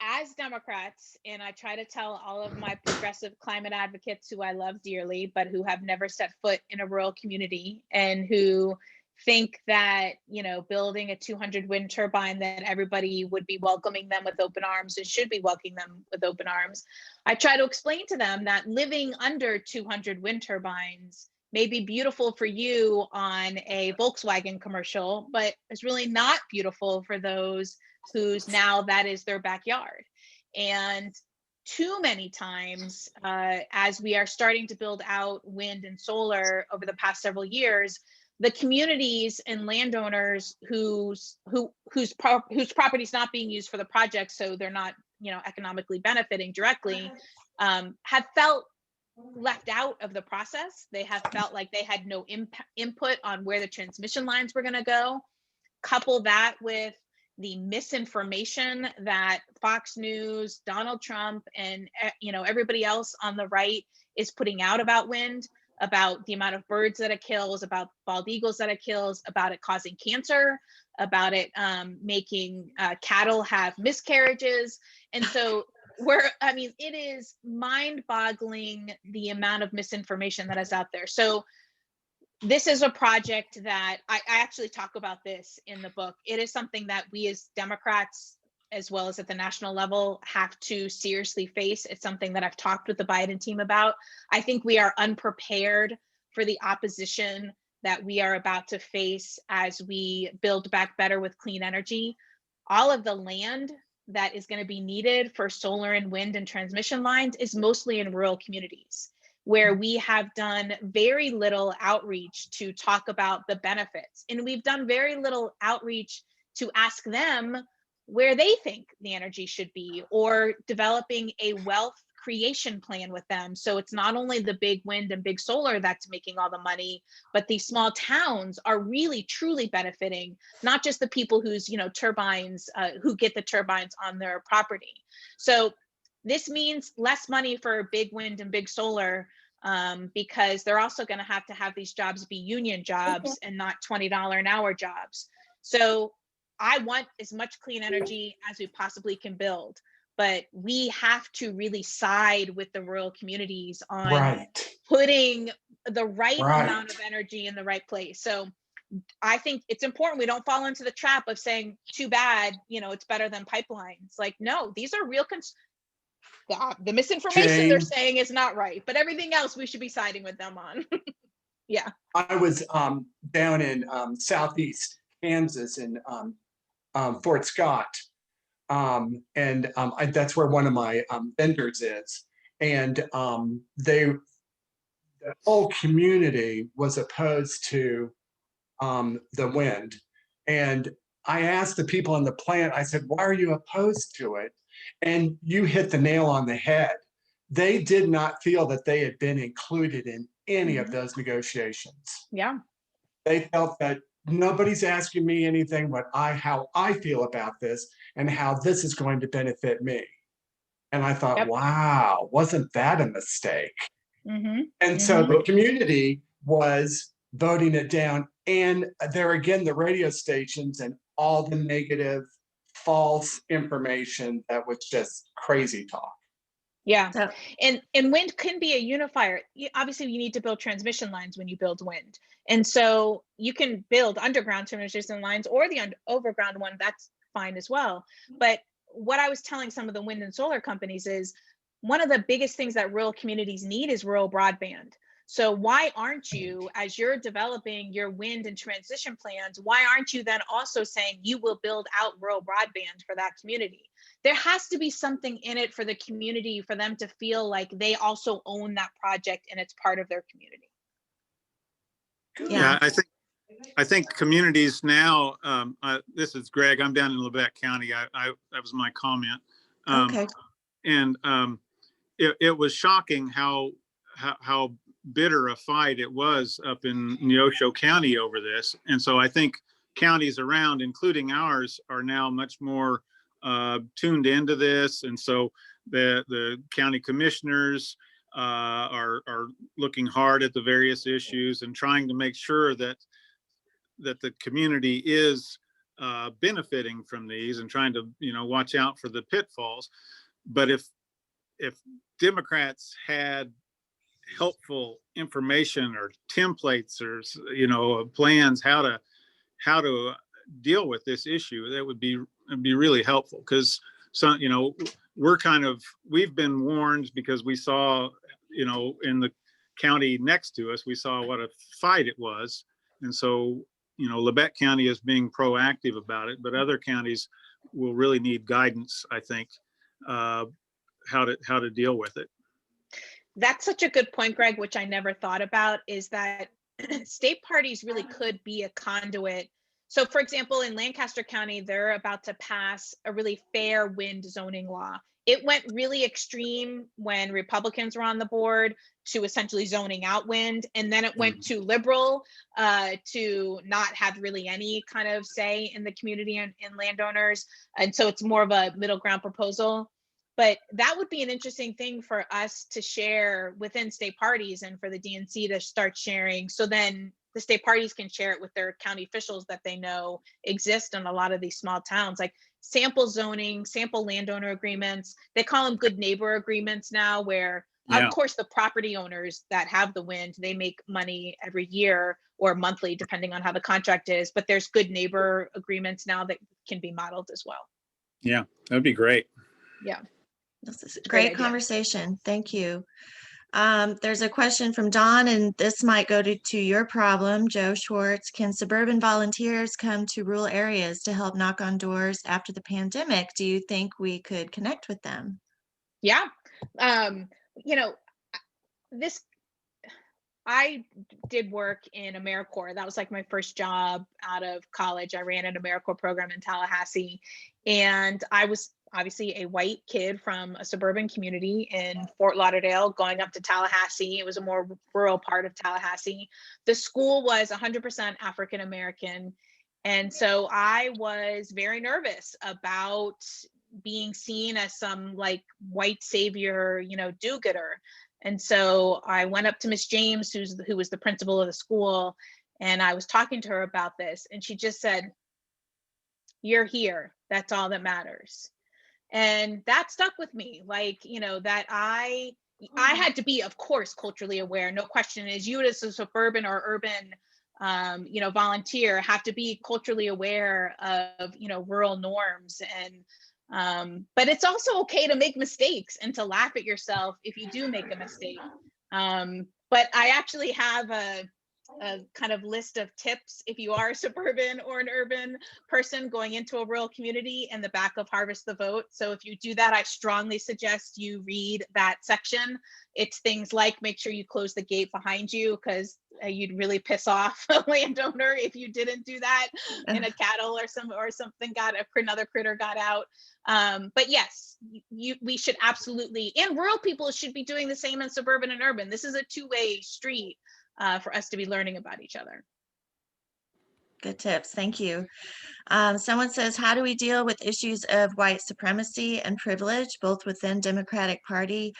as Democrats, and I try to tell all of my progressive climate advocates who I love dearly, but who have never set foot in a rural community and who think that, you know, building a 200 wind turbine, that everybody would be welcoming them with open arms and should be welcoming them with open arms. I try to explain to them that living under 200 wind turbines may be beautiful for you on a Volkswagen commercial, but it's really not beautiful for those whose now that is their backyard. And too many times, as we are starting to build out wind and solar over the past several years, the communities and landowners whose property is not being used for the project, so they're not, economically benefiting directly, have felt left out of the process. They have felt like they had no input on where the transmission lines were going to go. Couple that with the misinformation that Fox News, Donald Trump, and everybody else on the right is putting out about wind, about the amount of birds that it kills, about bald eagles that it kills, about it causing cancer, about it making cattle have miscarriages. And so it is mind-boggling the amount of misinformation that is out there. So this is a project that I actually talk about this in the book. It is something that we as Democrats, as well as at the national level, have to seriously face. It's something that I've talked with the Biden team about. I think we are unprepared for the opposition that we are about to face as we build back better with clean energy. All of the land that is going to be needed for solar and wind and transmission lines is mostly in rural communities, where we have done very little outreach to talk about the benefits. And we've done very little outreach to ask them where they think the energy should be, or developing a wealth creation plan with them. So it's not only the big wind and big solar that's making all the money, but these small towns are really truly benefiting, not just the people whose turbines, who get the turbines on their property. So this means less money for big wind and big solar, because they're also going to have these jobs be union jobs and not $20 an hour jobs. So I want as much clean energy as we possibly can build, but we have to really side with the rural communities on putting the right amount of energy in the right place. So I think it's important we don't fall into the trap of saying, too bad, it's better than pipelines. Like, no, these are real the misinformation they're saying is not right, but everything else we should be siding with them on. Yeah. I was down in southeast Kansas in Fort Scott. That's where one of my vendors is. And the whole community was opposed to the wind. And I asked the people in the plant, I said, why are you opposed to it? And you hit the nail on the head. They did not feel that they had been included in any of those negotiations. Yeah. They felt that nobody's asking me anything but how I feel about this and how this is going to benefit me. And I thought, wow, wasn't that a mistake? And so the community was voting it down. And there again, the radio stations and all the negative, false information that was just crazy talk. Yeah. And wind can be a unifier. Obviously, you need to build transmission lines when you build wind. And so you can build underground transmission lines or the overground one, that's fine as well. But what I was telling some of the wind and solar companies is one of the biggest things that rural communities need is rural broadband. So why aren't you, as you're developing your wind and transition plans, why aren't you then also saying you will build out rural broadband for that community? There has to be something in it for the community, for them to feel like they also own that project and it's part of their community. Yeah, I think communities now, this is Greg, I'm down in Lebec County. That was my comment. Okay. And it was shocking how bitter a fight it was up in Neosho County over this. And so I think counties around, including ours, are now much more tuned into this. And so the county commissioners are looking hard at the various issues and trying to make sure that the community is benefiting from these and trying to, watch out for the pitfalls. But if Democrats had helpful information or templates or plans how to deal with this issue, that would be really helpful, because we've been warned, because we saw in the county next to us, we saw what a fight it was. And so, you know, Labette County is being proactive about it, but other counties will really need guidance, I think, how to deal with it. That's such a good point, Greg, which I never thought about, is that state parties really could be a conduit. So for example, in Lancaster County, they're about to pass a really fair wind zoning law. It went really extreme when Republicans were on the board to essentially zoning out wind. And then it went to liberal to not have really any kind of say in the community and landowners. And so it's more of a middle ground proposal. But that would be an interesting thing for us to share within state parties and for the DNC to start sharing. So then the state parties can share it with their county officials that they know exist in a lot of these small towns, like sample zoning, sample landowner agreements. They call them good neighbor agreements now, where of course the property owners that have the wind, they make money every year or monthly, depending on how the contract is. But there's good neighbor agreements now that can be modeled as well. Yeah, that'd be great. Yeah. This is a great conversation. Thank you. There's a question from Don, and this might go to your problem, Joe Schwartz. Can suburban volunteers come to rural areas to help knock on doors after the pandemic? Do you think we could connect with them? Yeah. You know, I did work in AmeriCorps. That was like my first job out of college. I ran an AmeriCorps program in Tallahassee, and I was obviously a white kid from a suburban community in Fort Lauderdale going up to Tallahassee. It was a more rural part of Tallahassee. The school was 100% African American. And so I was very nervous about being seen as some like white savior, you know, do-gooder. And so I went up to Miss James, who was the principal of the school, and I was talking to her about this. And she just said, "You're here. That's all that matters." And that stuck with me, like, you know, that I had to be, of course, culturally aware. No question. As you as a suburban or urban, you know, volunteer have to be culturally aware of, you know, rural norms. And but it's also okay to make mistakes and to laugh at yourself if you do make a mistake. But I actually have a kind of list of tips if you are a suburban or an urban person going into a rural community in the back of Harvest the Vote. So if you do that, I strongly suggest you read that section. It's things like make sure you close the gate behind you, because you'd really piss off a landowner if you didn't do that and a cattle or something another critter got out. But yes, we should absolutely, and rural people should be doing the same in suburban and urban. This is a two-way street for us to be learning about each other. Good tips. Thank you. Someone says, how do we deal with issues of white supremacy and privilege, both within Democratic Party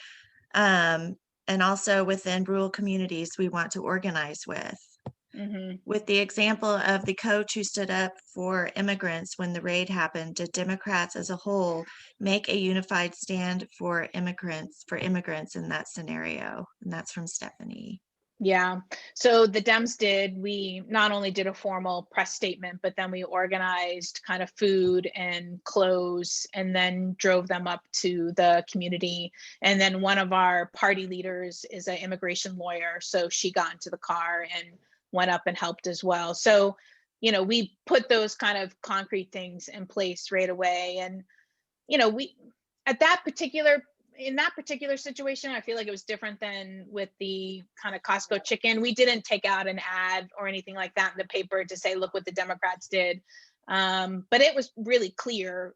and also within rural communities we want to organize with? With the example of the coach who stood up for immigrants when the raid happened, did Democrats as a whole make a unified stand for immigrants in that scenario? And that's from Stephanie. Yeah, so the Dems we not only did a formal press statement, but then we organized kind of food and clothes and then drove them up to the community. And then one of our party leaders is an immigration lawyer. So she got into the car and went up and helped as well. So, you know, we put those kind of concrete things in place right away. And, you know, in that particular situation, I feel like it was different than with the kind of Costco chicken. We didn't take out an ad or anything like that in the paper to say, look what the Democrats did. But it was really clear,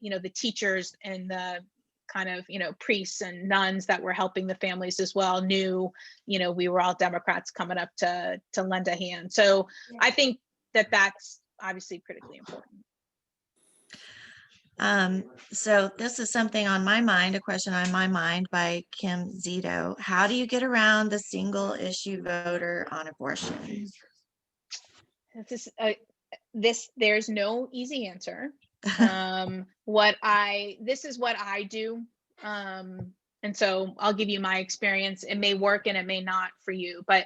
you know, the teachers and the kind of, you know, priests and nuns that were helping the families as well knew, you know, we were all Democrats coming up to lend a hand. So yeah. I think that's obviously critically important. So this is something on my mind, a question on my mind by Kim Zito. How do you get around the single issue voter on abortion? There's no easy answer. This is what I do. And so I'll give you my experience. It may work and it may not for you, but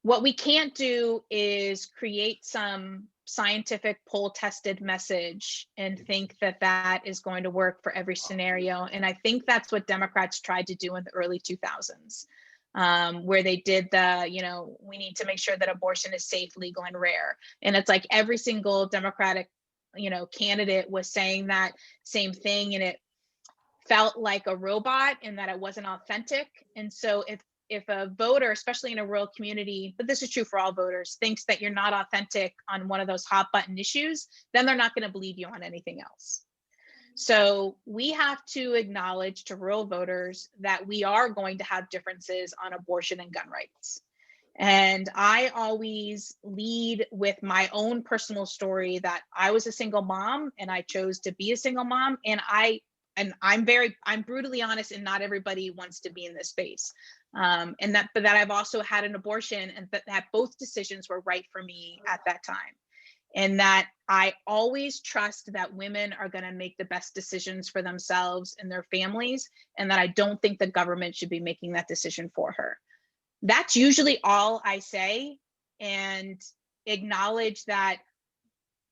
what we can't do is create some scientific poll tested message and think that that is going to work for every scenario. And I think that's what Democrats tried to do in the early 2000s. where they did the, we need to make sure that abortion is safe, legal, and rare. And it's like every single Democratic, candidate was saying that same thing, and it felt like a robot and that it wasn't authentic. And so if a voter, especially in a rural community, but this is true for all voters, thinks that you're not authentic on one of those hot button issues, then they're not going to believe you on anything else. So we have to acknowledge to rural voters that we are going to have differences on abortion and gun rights. And I always lead with my own personal story that I was a single mom and I chose to be a single mom. And I'm brutally honest, and not everybody wants to be in this space. But that I've also had an abortion, and that both decisions were right for me at that time. And that I always trust that women are going to make the best decisions for themselves and their families, and that I don't think the government should be making that decision for her. That's usually all I say, and acknowledge that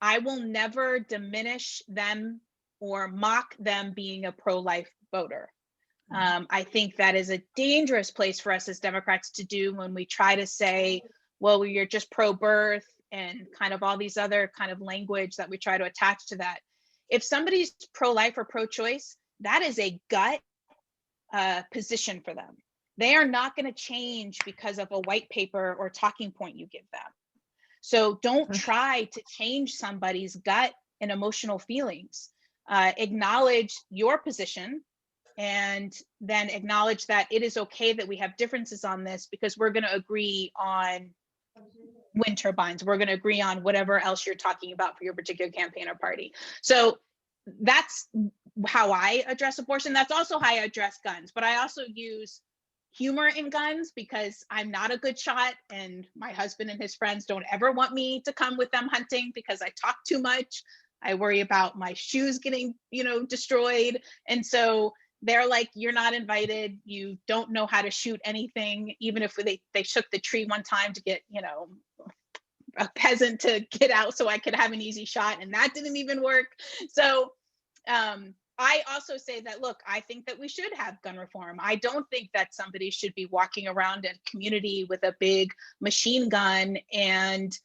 I will never diminish them or mock them being a pro-life voter. I think that is a dangerous place for us as Democrats to do when we try to say, well, you're just pro-birth, and kind of all these other kind of language that we try to attach to that. If somebody's pro-life or pro-choice, that is a gut position for them. They are not going to change because of a white paper or talking point you give them. So don't try to change somebody's gut and emotional feelings. Acknowledge your position, and then acknowledge that it is okay that we have differences on this, because we're going to agree on wind turbines. We're going to agree on whatever else you're talking about for your particular campaign or party. So that's how I address abortion. That's also how I address guns. But I also use humor in guns, because I'm not a good shot, and my husband and his friends don't ever want me to come with them hunting because I talk too much. I worry about my shoes getting, destroyed. And so they're like, you're not invited. You don't know how to shoot anything. Even if they shook the tree one time to get, a peasant to get out so I could have an easy shot, and that didn't even work. So I also say that, look, I think that we should have gun reform. I don't think that somebody should be walking around a community with a big machine gun and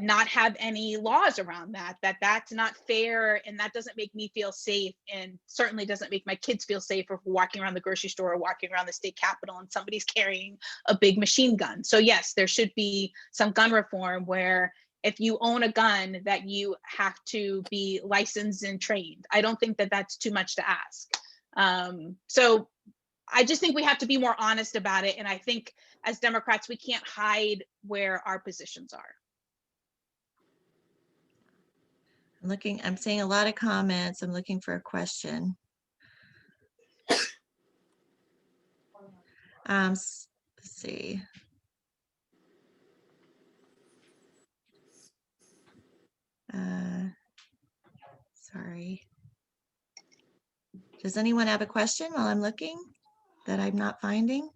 not have any laws around that. That's not fair, and that doesn't make me feel safe, and certainly doesn't make my kids feel safe if we're walking around the grocery store or walking around the state capitol and somebody's carrying a big machine gun. So yes, there should be some gun reform where if you own a gun, that you have to be licensed and trained. I don't think that that's too much to ask. So I just think we have to be more honest about it. And I think as Democrats, we can't hide where our positions are. I'm seeing a lot of comments. I'm looking for a question. Let's see. Sorry. Does anyone have a question while I'm looking that I'm not finding?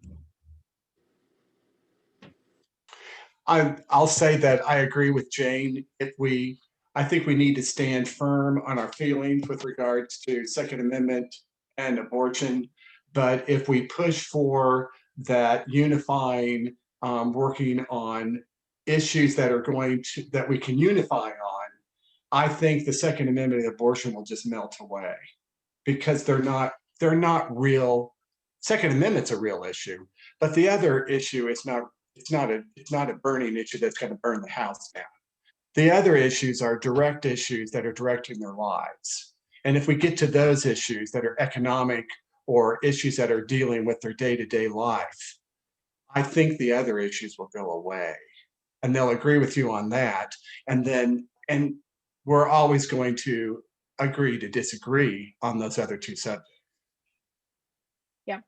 I'll say that I agree with Jane. I think we need to stand firm on our feelings with regards to Second Amendment and abortion. But if we push for that unifying, working on issues that we can unify on, I think the Second Amendment and abortion will just melt away, because they're not real. Second Amendment's a real issue, but the other issue is not. It's not a burning issue that's going to burn the house down. The other issues are direct issues that are directing their lives. And if we get to those issues that are economic or issues that are dealing with their day-to-day life, I think the other issues will go away, and they'll agree with you on that. And we're always going to agree to disagree on those other two subjects. Yeah.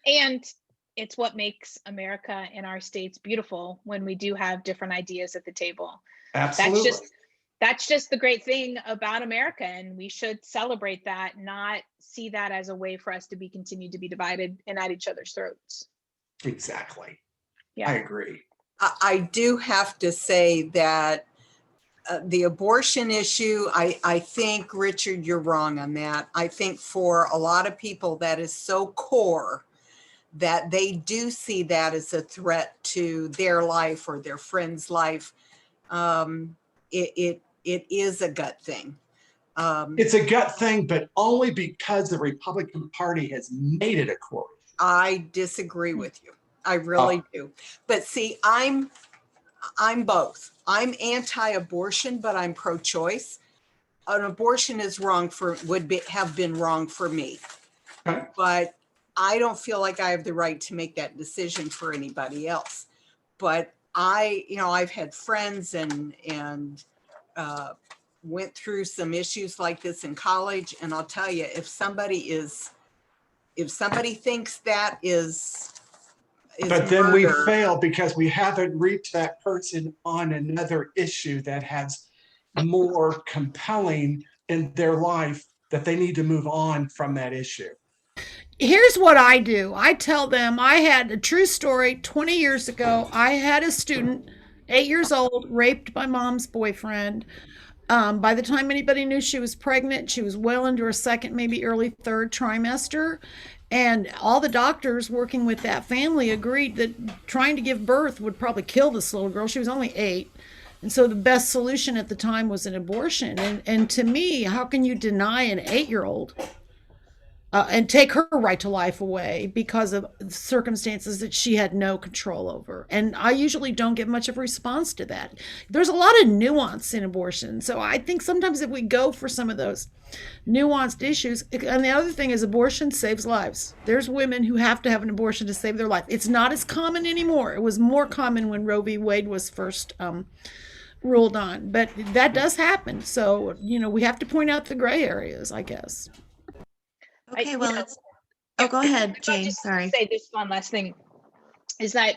And it's what makes America and our states beautiful, when we do have different ideas at the table. Absolutely. That's just the great thing about America, and we should celebrate that, not see that as a way for us to continue to be divided and at each other's throats. Exactly. Yeah. I agree. I do have to say that the abortion issue, I think, Richard, you're wrong on that. I think for a lot of people that is so core that they do see that as a threat to their life or their friend's life, it is a gut thing. It's a gut thing, but only because the Republican Party has made it a core. I disagree with you. I really do. But see, I'm both. I'm anti-abortion, but I'm pro-choice. An abortion is wrong have been wrong for me. Okay. But I don't feel like I have the right to make that decision for anybody else. But I've had friends and went through some issues like this in college. And I'll tell you, if somebody thinks that is but then we murder, fail because we haven't reached that person on another issue that has more compelling in their life that they need to move on from that issue. Here's what I do. I tell them, I had a true story 20 years ago. I had a student, 8 years old, raped by mom's boyfriend. By the time anybody knew she was pregnant, she was well into her second, maybe early third trimester. And all the doctors working with that family agreed that trying to give birth would probably kill this little girl. She was only 8. And so the best solution at the time was an abortion. And to me, how can you deny an 8-year-old and take her right to life away because of circumstances that she had no control over? And I usually don't get much of a response to that. There's a lot of nuance in abortion. So I think sometimes if we go for some of those nuanced issues, and the other thing is abortion saves lives. There's women who have to have an abortion to save their life. It's not as common anymore. It was more common when Roe v. Wade was first ruled on, but that does happen. So, we have to point out the gray areas, I guess. Okay, well, go ahead, Jane. Just Sorry. say this one last thing is that,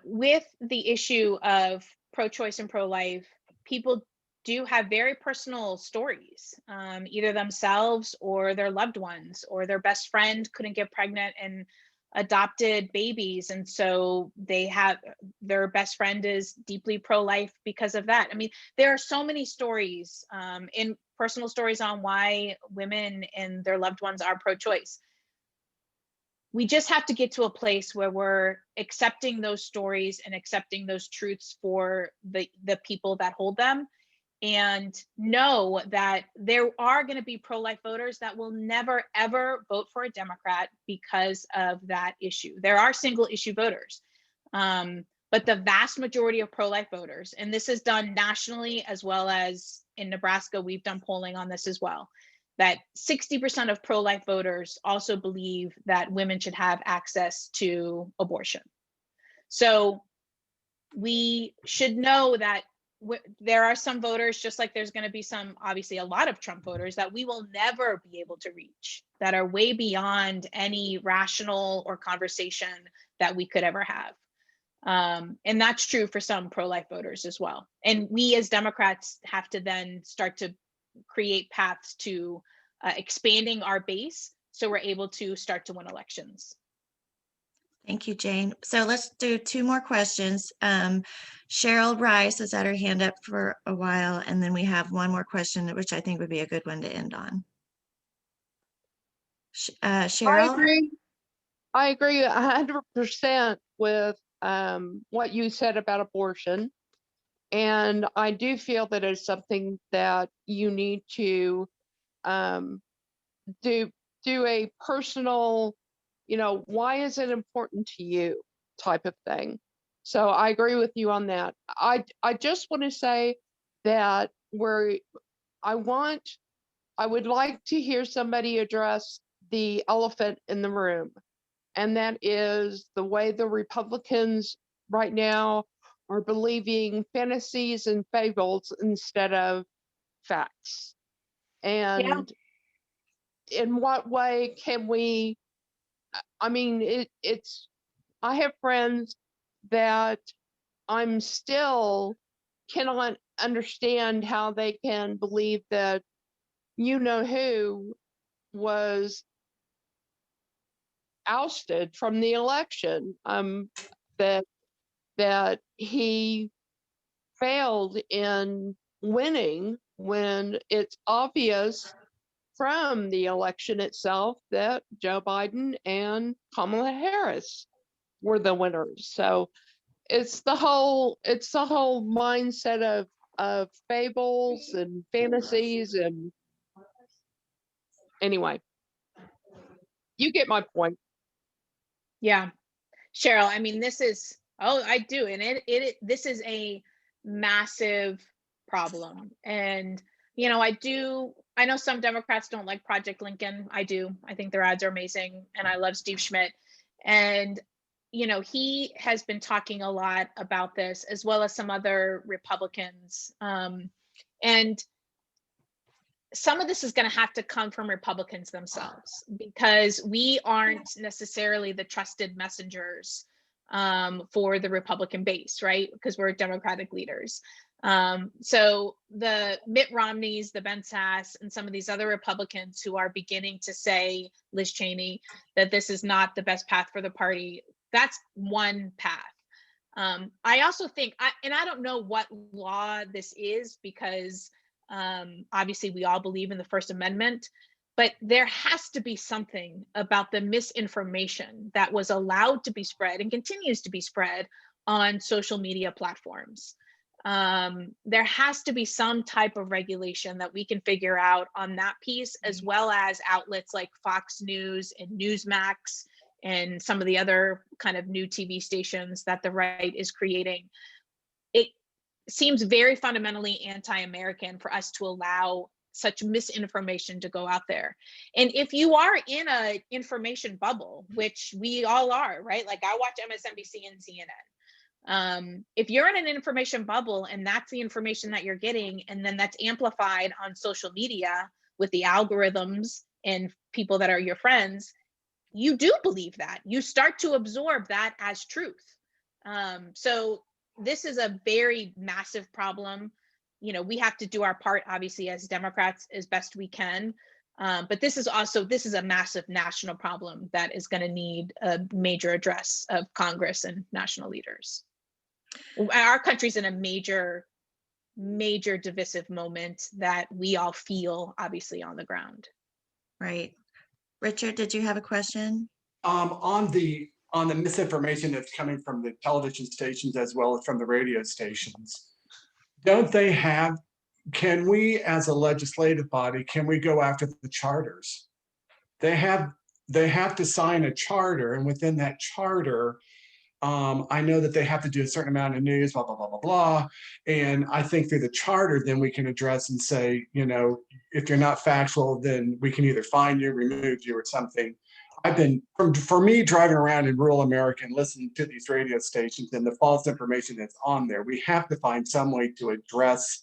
with the issue of pro-choice and pro-life, people do have very personal stories, either themselves or their loved ones, or their best friend couldn't get pregnant and adopted babies. And so their best friend is deeply pro-life because of that. I mean, there are so many stories, in personal stories on why women and their loved ones are pro-choice. We just have to get to a place where we're accepting those stories and accepting those truths for the people that hold them, and know that there are going to be pro-life voters that will never, ever vote for a Democrat because of that issue. There are single issue voters. But the vast majority of pro-life voters, and this is done nationally as well as in Nebraska, we've done polling on this as well, that 60% of pro-life voters also believe that women should have access to abortion. So we should know that there are some voters, just like there's going to be some, obviously a lot of Trump voters, that we will never be able to reach, that are way beyond any rational or conversation that we could ever have. And that's true for some pro-life voters as well. And we as Democrats have to then start to create paths to expanding our base so we're able to start to win elections. Thank you, Jane. So let's do 2 more questions. Cheryl Rice has had her hand up for a while, and then we have one more question, which I think would be a good one to end on. Cheryl? I agree 100% with what you said about abortion. And I do feel that it's something that you need to do a personal, why is it important to you type of thing. So I agree with you on that. I just want to say that I would like to hear somebody address the elephant in the room. And that is the way the Republicans right now are believing fantasies and fables instead of facts. And in what way can we, I have friends that I'm still cannot understand how they can believe that who was ousted from the election, that he failed in winning when it's obvious from the election itself that Joe Biden and Kamala Harris were the winners. So it's the whole mindset of fables and fantasies. And anyway, you get my point. Yeah. Cheryl, I mean, I do. And this is a massive problem. And, I know some Democrats don't like Project Lincoln. I do. I think their ads are amazing. And I love Steve Schmidt. And, he has been talking a lot about this, as well as some other Republicans. And some of this is going to have to come from Republicans themselves, because we aren't necessarily the trusted messengers for the Republican base, right? Because we're Democratic leaders. So the Mitt Romneys, the Ben Sass, and some of these other Republicans who are beginning to say, Liz Cheney, that this is not the best path for the party, that's one path. I also think, and I don't know what law this is, because obviously we all believe in the First Amendment, but there has to be something about the misinformation that was allowed to be spread and continues to be spread on social media platforms. There has to be some type of regulation that we can figure out on that piece, as well as outlets like Fox News and Newsmax and some of the other kind of new TV stations that the right is creating. It seems very fundamentally anti-American for us to allow such misinformation to go out there. And if you are in a information bubble, which we all are, right? Like I watch MSNBC and CNN. If you're in an information bubble and that's the information that you're getting, and then that's amplified on social media with the algorithms and people that are your friends, you do believe that. You start to absorb that as truth. So this is a very massive problem. We have to do our part, obviously, as Democrats as best we can. But this is a massive national problem that is going to need a major address of Congress and national leaders. Our country's in a major, major divisive moment that we all feel, obviously, on the ground. Right. Richard, did you have a question? On the misinformation that's coming from the television stations as well as from the radio stations, can we as a legislative body, can we go after the charters? They have to sign a charter, and within that charter, I know that they have to do a certain amount of news, blah, blah, blah, blah, blah. And I think through the charter, then we can address and say, if you're not factual, then we can either fine you, remove you, or something. For me, driving around in rural America and listening to these radio stations and the false information that's on there, we have to find some way to address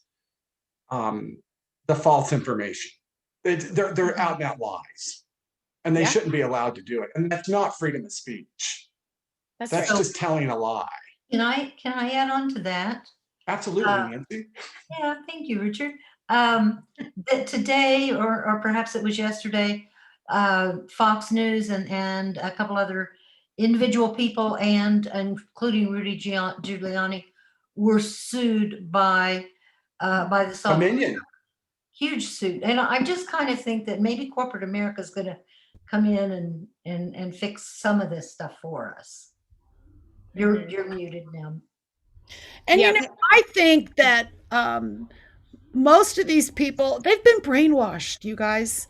the false information. They're out and out lies, and they shouldn't be allowed to do it. And that's not freedom of speech. That's right. Just telling a lie. Can I add on to that? Absolutely, Nancy. Yeah, thank you, Richard. That today, or perhaps it was yesterday, Fox News and a couple other individual people, and including Rudy Giuliani, were sued by the Dominion. Huge suit. And I just kind of think that maybe corporate America is going to come in and fix some of this stuff for us. You're muted now. And I think that most of these people, they've been brainwashed, you guys.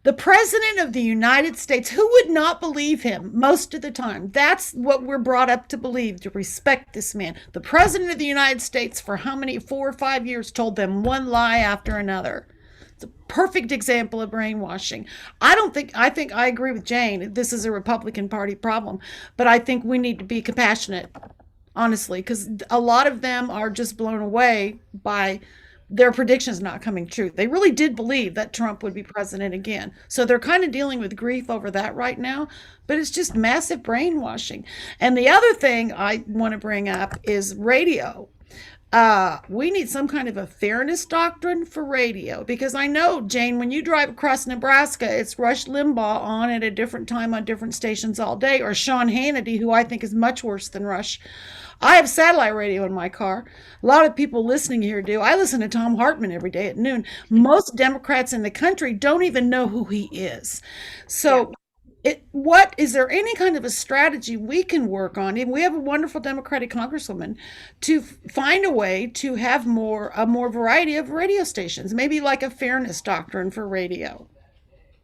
The president of the United States, who would not believe him most of the time? That's what we're brought up to believe, to respect this man. The president of the United States, for how many, 4 or 5 years, told them one lie after another. It's a perfect example of brainwashing. I think I agree with Jane. This is a Republican Party problem, but I think we need to be compassionate, honestly, because a lot of them are just blown away by their predictions not coming true. They really did believe that Trump would be president again. So they're kind of dealing with grief over that right now, but it's just massive brainwashing. And the other thing I want to bring up is radio. we need some kind of a fairness doctrine for radio, because I know, Jane, when you drive across Nebraska, it's Rush Limbaugh on at a different time on different stations all day, or Sean Hannity, who I think is much worse than Rush. I have satellite radio in my car. A lot of people listening here do. I listen to Tom Hartman every day at noon. Most Democrats in the country don't even know who he is. So what is there any kind of a strategy we can work on? And we have a wonderful Democratic congresswoman to find a way to have a more variety of radio stations, maybe like a fairness doctrine for radio.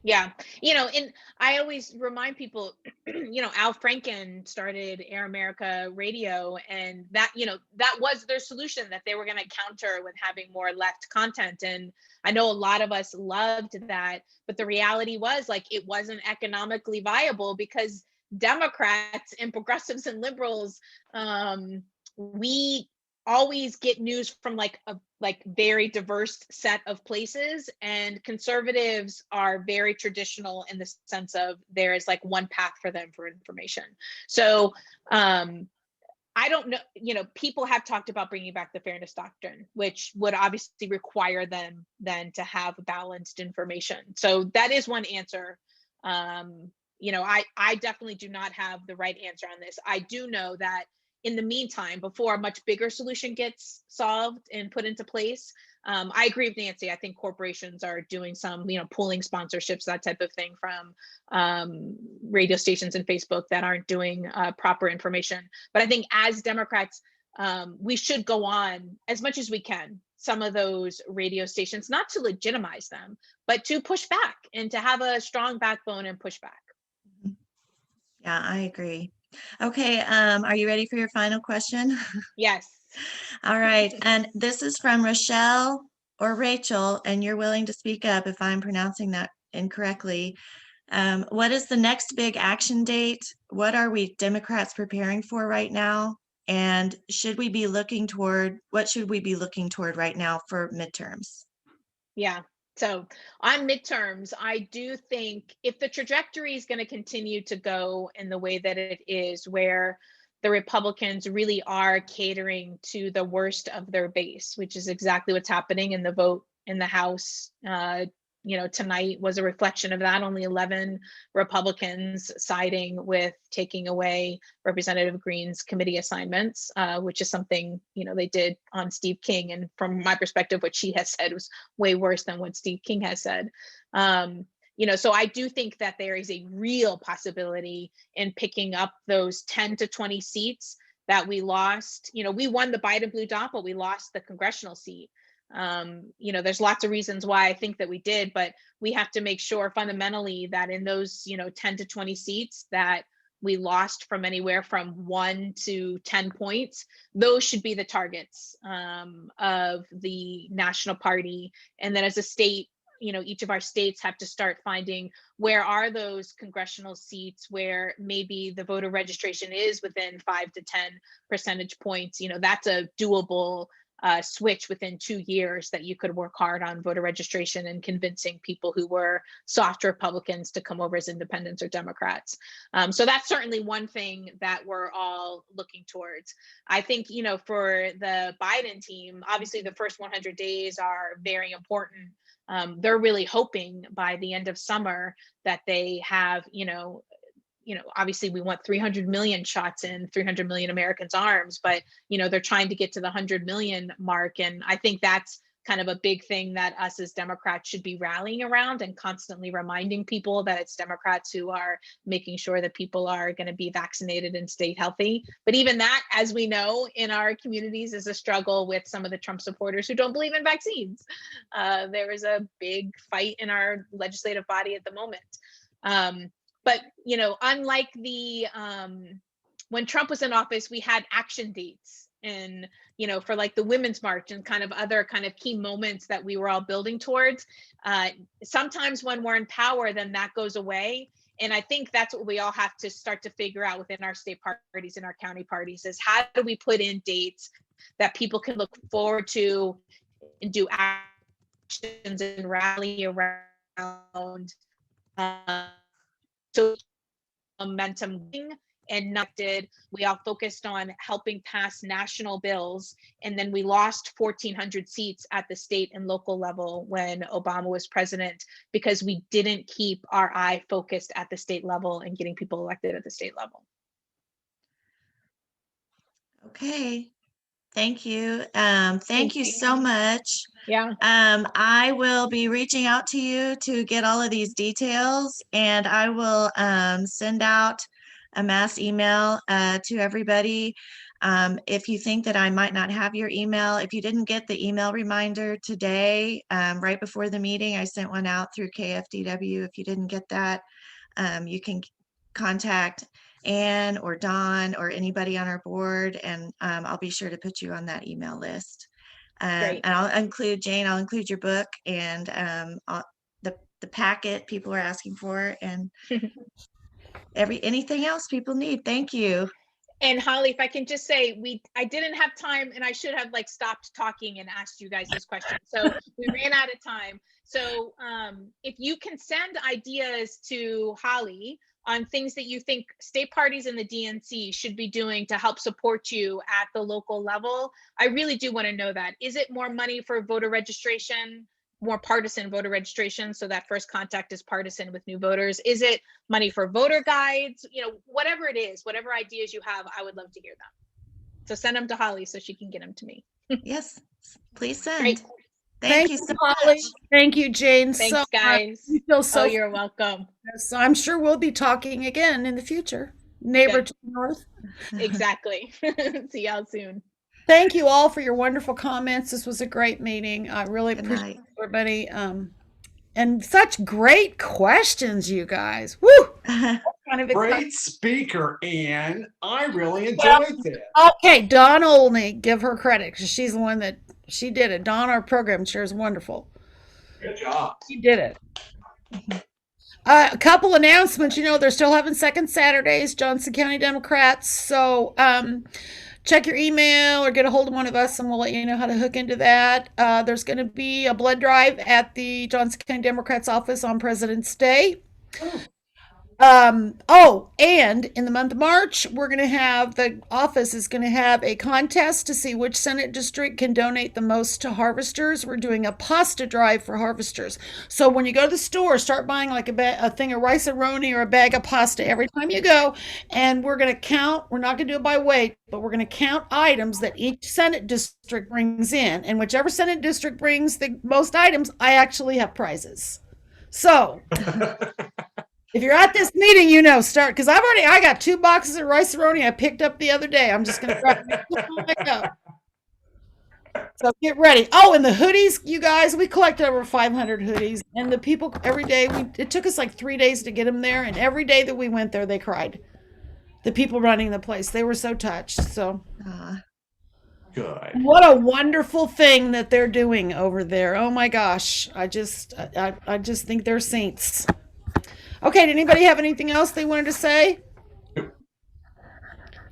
Yeah. And I always remind people, Al Franken started Air America Radio, and that was their solution, that they were going to counter with having more left content. And I know a lot of us loved that, but the reality was, like, it wasn't economically viable because Democrats and progressives and liberals, we always get news from like a very diverse set of places, and conservatives are very traditional in the sense of there is like one path for them for information. So I don't know, people have talked about bringing back the fairness doctrine, which would obviously require them then to have balanced information. So that is one answer. I definitely do not have the right answer on this. I do know that in the meantime, before a much bigger solution gets solved and put into place, I agree with Nancy. I think corporations are doing some, pulling sponsorships, that type of thing from radio stations and Facebook that aren't doing proper information. But I think as Democrats, we should go on as much as we can some of those radio stations, not to legitimize them, but to push back and to have a strong backbone and push back. Yeah, I agree. Okay, are you ready for your final question? Yes. All right, and this is from Rochelle or Rachel, and you're willing to speak up if I'm pronouncing that incorrectly. What is the next big action date? What are we Democrats preparing for right now? And what should we be looking toward right now for midterms? Yeah. So on midterms, I do think if the trajectory is going to continue to go in the way that it is, where the Republicans really are catering to the worst of their base, which is exactly what's happening in the vote in the House, tonight was a reflection of that. Only 11 Republicans siding with taking away Representative Green's committee assignments, which is something, they did on Steve King. And from my perspective, what she has said was way worse than what Steve King has said. So I do think that there is a real possibility in picking up those 10 to 20 seats that we lost. We won the Biden Blue Dot, but we lost the congressional seat. There's lots of reasons why I think that we did, but we have to make sure fundamentally that in those, 10 to 20 seats that we lost from anywhere from 1 to 10 points, those should be the targets of the national party. And then as a state, each of our states have to start finding where are those congressional seats where maybe the voter registration is within 5 to 10 percentage points. That's a doable switch within 2 years that you could work hard on voter registration and convincing people who were soft Republicans to come over as independents or Democrats. So that's certainly one thing that we're all looking towards. I think, for the Biden team, obviously the first 100 days are very important. They're really hoping by the end of summer that they have, obviously we want 300 million shots in 300 million Americans' arms, but, they're trying to get to the 100 million mark. And I think that's kind of a big thing that us as Democrats should be rallying around and constantly reminding people that it's Democrats who are making sure that people are going to be vaccinated and stay healthy. But even that, as we know, in our communities is a struggle with some of the Trump supporters who don't believe in vaccines. There is a big fight in our legislative body at the moment. But, unlike when Trump was in office, we had action dates and, for like the Women's March and kind of other kind of key moments that we were all building towards. Sometimes when we're in power, then that goes away. And I think that's what we all have to start to figure out within our state parties and our county parties is how do we put in dates that people can look forward to and do actions and rally around. So momentum, and not did. We all focused on helping pass national bills, and then we lost 1,400 seats at the state and local level when Obama was president, because we didn't keep our eye focused at the state level and getting people elected at the state level. Okay. Thank you. Thank you so much. Yeah. I will be reaching out to you to get all of these details, and I will send out a mass email to everybody. If you think that I might not have your email, if you didn't get the email reminder today, right before the meeting, I sent one out through KFDW. If you didn't get that, you can contact Ann or Dawn or anybody on our board, and I'll be sure to put you on that email list. And I'll include, Jane, I'll include your book and the packet people are asking for, and anything else people need. Thank you. And Holly, if I can just say, I didn't have time, and I should have stopped talking and asked you guys this question. So we ran out of time. So if you can send ideas to Holly on things that you think state parties in the DNC should be doing to help support you at the local level, I really do want to know that. Is it more money for voter registration, more partisan voter registration, so that first contact is partisan with new voters? Is it money for voter guides? Whatever it is, whatever ideas you have, I would love to hear them. So send them to Holly so she can get them to me. Yes, please send. Great. Thank you so Holly. much. Thank you, Jane. Thanks, so guys. You feel so. Oh, you're welcome. So I'm sure we'll be talking again in the future. Neighbor Good. to the north. Exactly. See y'all soon. Thank you all for your wonderful comments. This was a great meeting. I really Good appreciate night. everybody. And such great questions, you guys. Woo! Kind of exciting. Great speaker, Ann. I really enjoyed this. Okay, Dawn Olney, give her credit because she's the one that she did it. Dawn, our program chair, is wonderful. Good job. She did it. A couple announcements. They're still having second Saturdays, Johnson County Democrats. So check your email or get a hold of one of us and we'll let you know how to hook into that. There's going to be a blood drive at the Johnson County Democrats office on President's Day. And in the month of March, the office is going to have a contest to see which Senate district can donate the most to harvesters. We're doing a pasta drive for harvesters. So when you go to the store, start buying a thing of rice-a-roni or a bag of pasta every time you go. And we're going to count. We're not going to do it by weight, but we're going to count items that each Senate district brings in. And whichever Senate district brings the most items, I actually have prizes. So if you're at this meeting, start, because I got 2 boxes of rice-a-roni I picked up the other day. I'm just going to grab it. So get ready. Oh, and the hoodies, you guys, we collected over 500 hoodies, and the people every day, it took us 3 days to get them there, and every day that we went there, they cried. The people running the place, they were so touched. So Good. what a wonderful thing that they're doing over there. Oh my gosh. I just think they're saints. Okay, did anybody have anything else they wanted to say?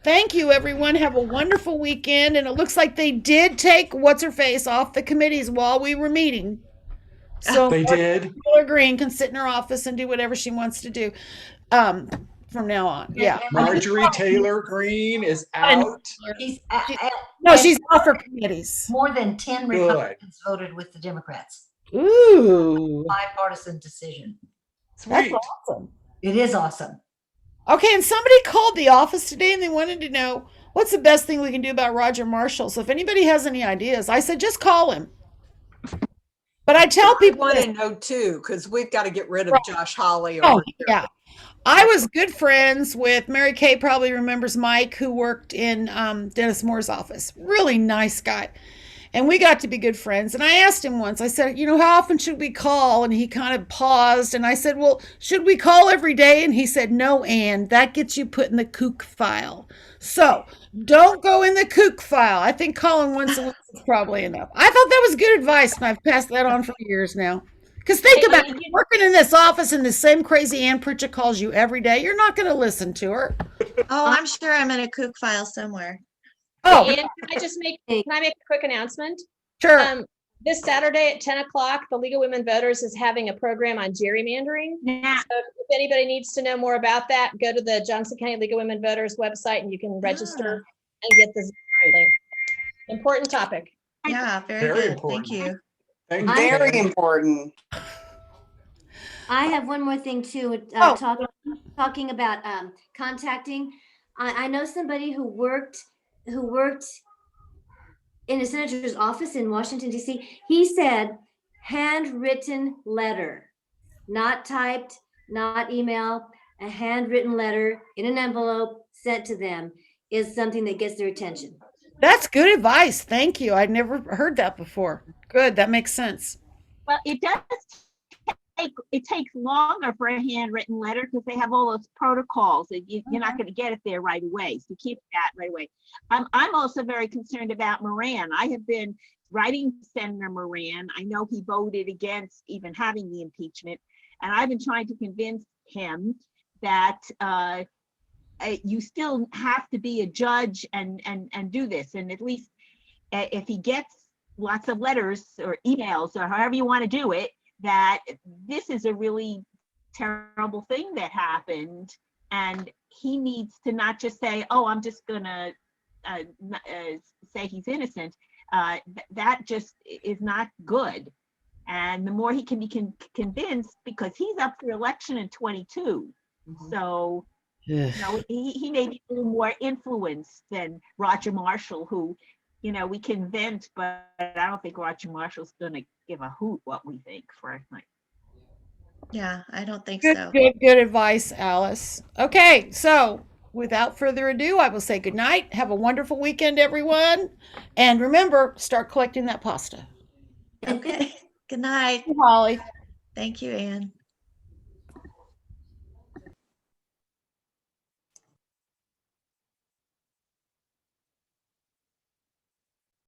Thank you, everyone. Have a wonderful weekend. And it looks like they did take what's-her-face off the committees while we were meeting. So They did. Taylor Green can sit in her office and do whatever she wants to do from now on. Yeah. Marjorie Taylor Greene is out. She's No, she's off her committees. more than 10 Good. Republicans voted with the Democrats. Ooh. Bipartisan decision. That's Sweet. awesome. It is awesome. Okay, and somebody called the office today and they wanted to know what's the best thing we can do about Roger Marshall. So if anybody has any ideas, I said just call him. But I tell I people want this- to know too, because we've got to get rid of Josh Hawley. Oh, Over here. yeah. I was good friends with Mary Kay, probably remembers Mike, who worked in Dennis Moore's office. Really nice guy. And we got to be good friends. And I asked him once, I said, how often should we call? And he kind of paused. And I said, well, should we call every day? And he said, no, Ann, that gets you put in the kook file. So don't go in the kook file. I think calling once a week is probably enough. I thought that was good advice. And I've passed that on for years now. Because think about it, working in this office and the same crazy Ann Pritchett calls you every day. You're not going to listen to her. Oh, I'm sure I'm in a kook file somewhere. Oh, And can I make a quick announcement? sure. This Saturday at 10 o'clock, the League of Women Voters is having a program on gerrymandering. Yeah. So if if anybody needs to know more about that, go to the Johnson County League of Women Voters website and you can register and get this link. Important topic. Yeah, very Very good. important. Thank you. Thank you. Very Ken. important. I have one more thing too, Oh. talking about contacting. I know somebody who worked in a senator's office in Washington, D.C. He said handwritten letter, not typed, not email, a handwritten letter in an envelope sent to them is something that gets their attention. That's good advice. Thank you. I'd never heard that before. Good. That makes sense. Well, it takes longer for a handwritten letter because they have all those protocols that you're not going to get it there right away. So keep that right away. I'm also very concerned about Moran. I have been writing Senator Moran. I know he voted against even having the impeachment, and I've been trying to convince him that you still have to be a judge and do this. And at least if he gets lots of letters or emails or however you want to do it, that this is a really terrible thing that happened, and he needs to not just say, oh, I'm just gonna say he's innocent. That just is not good. And the more he can be convinced, because he's up for election in 22. So you know, he may be a little more influenced than Roger Marshall, who, you know, we can vent, but I don't think Roger Marshall's going to give a hoot what we think, frankly. Yeah, I don't think Good, so. good advice, Alice. Okay, so without further ado, I will say good night. Have a wonderful weekend, everyone. And remember, start collecting that pasta. Okay. Good night. Holly. Thank you, Anne.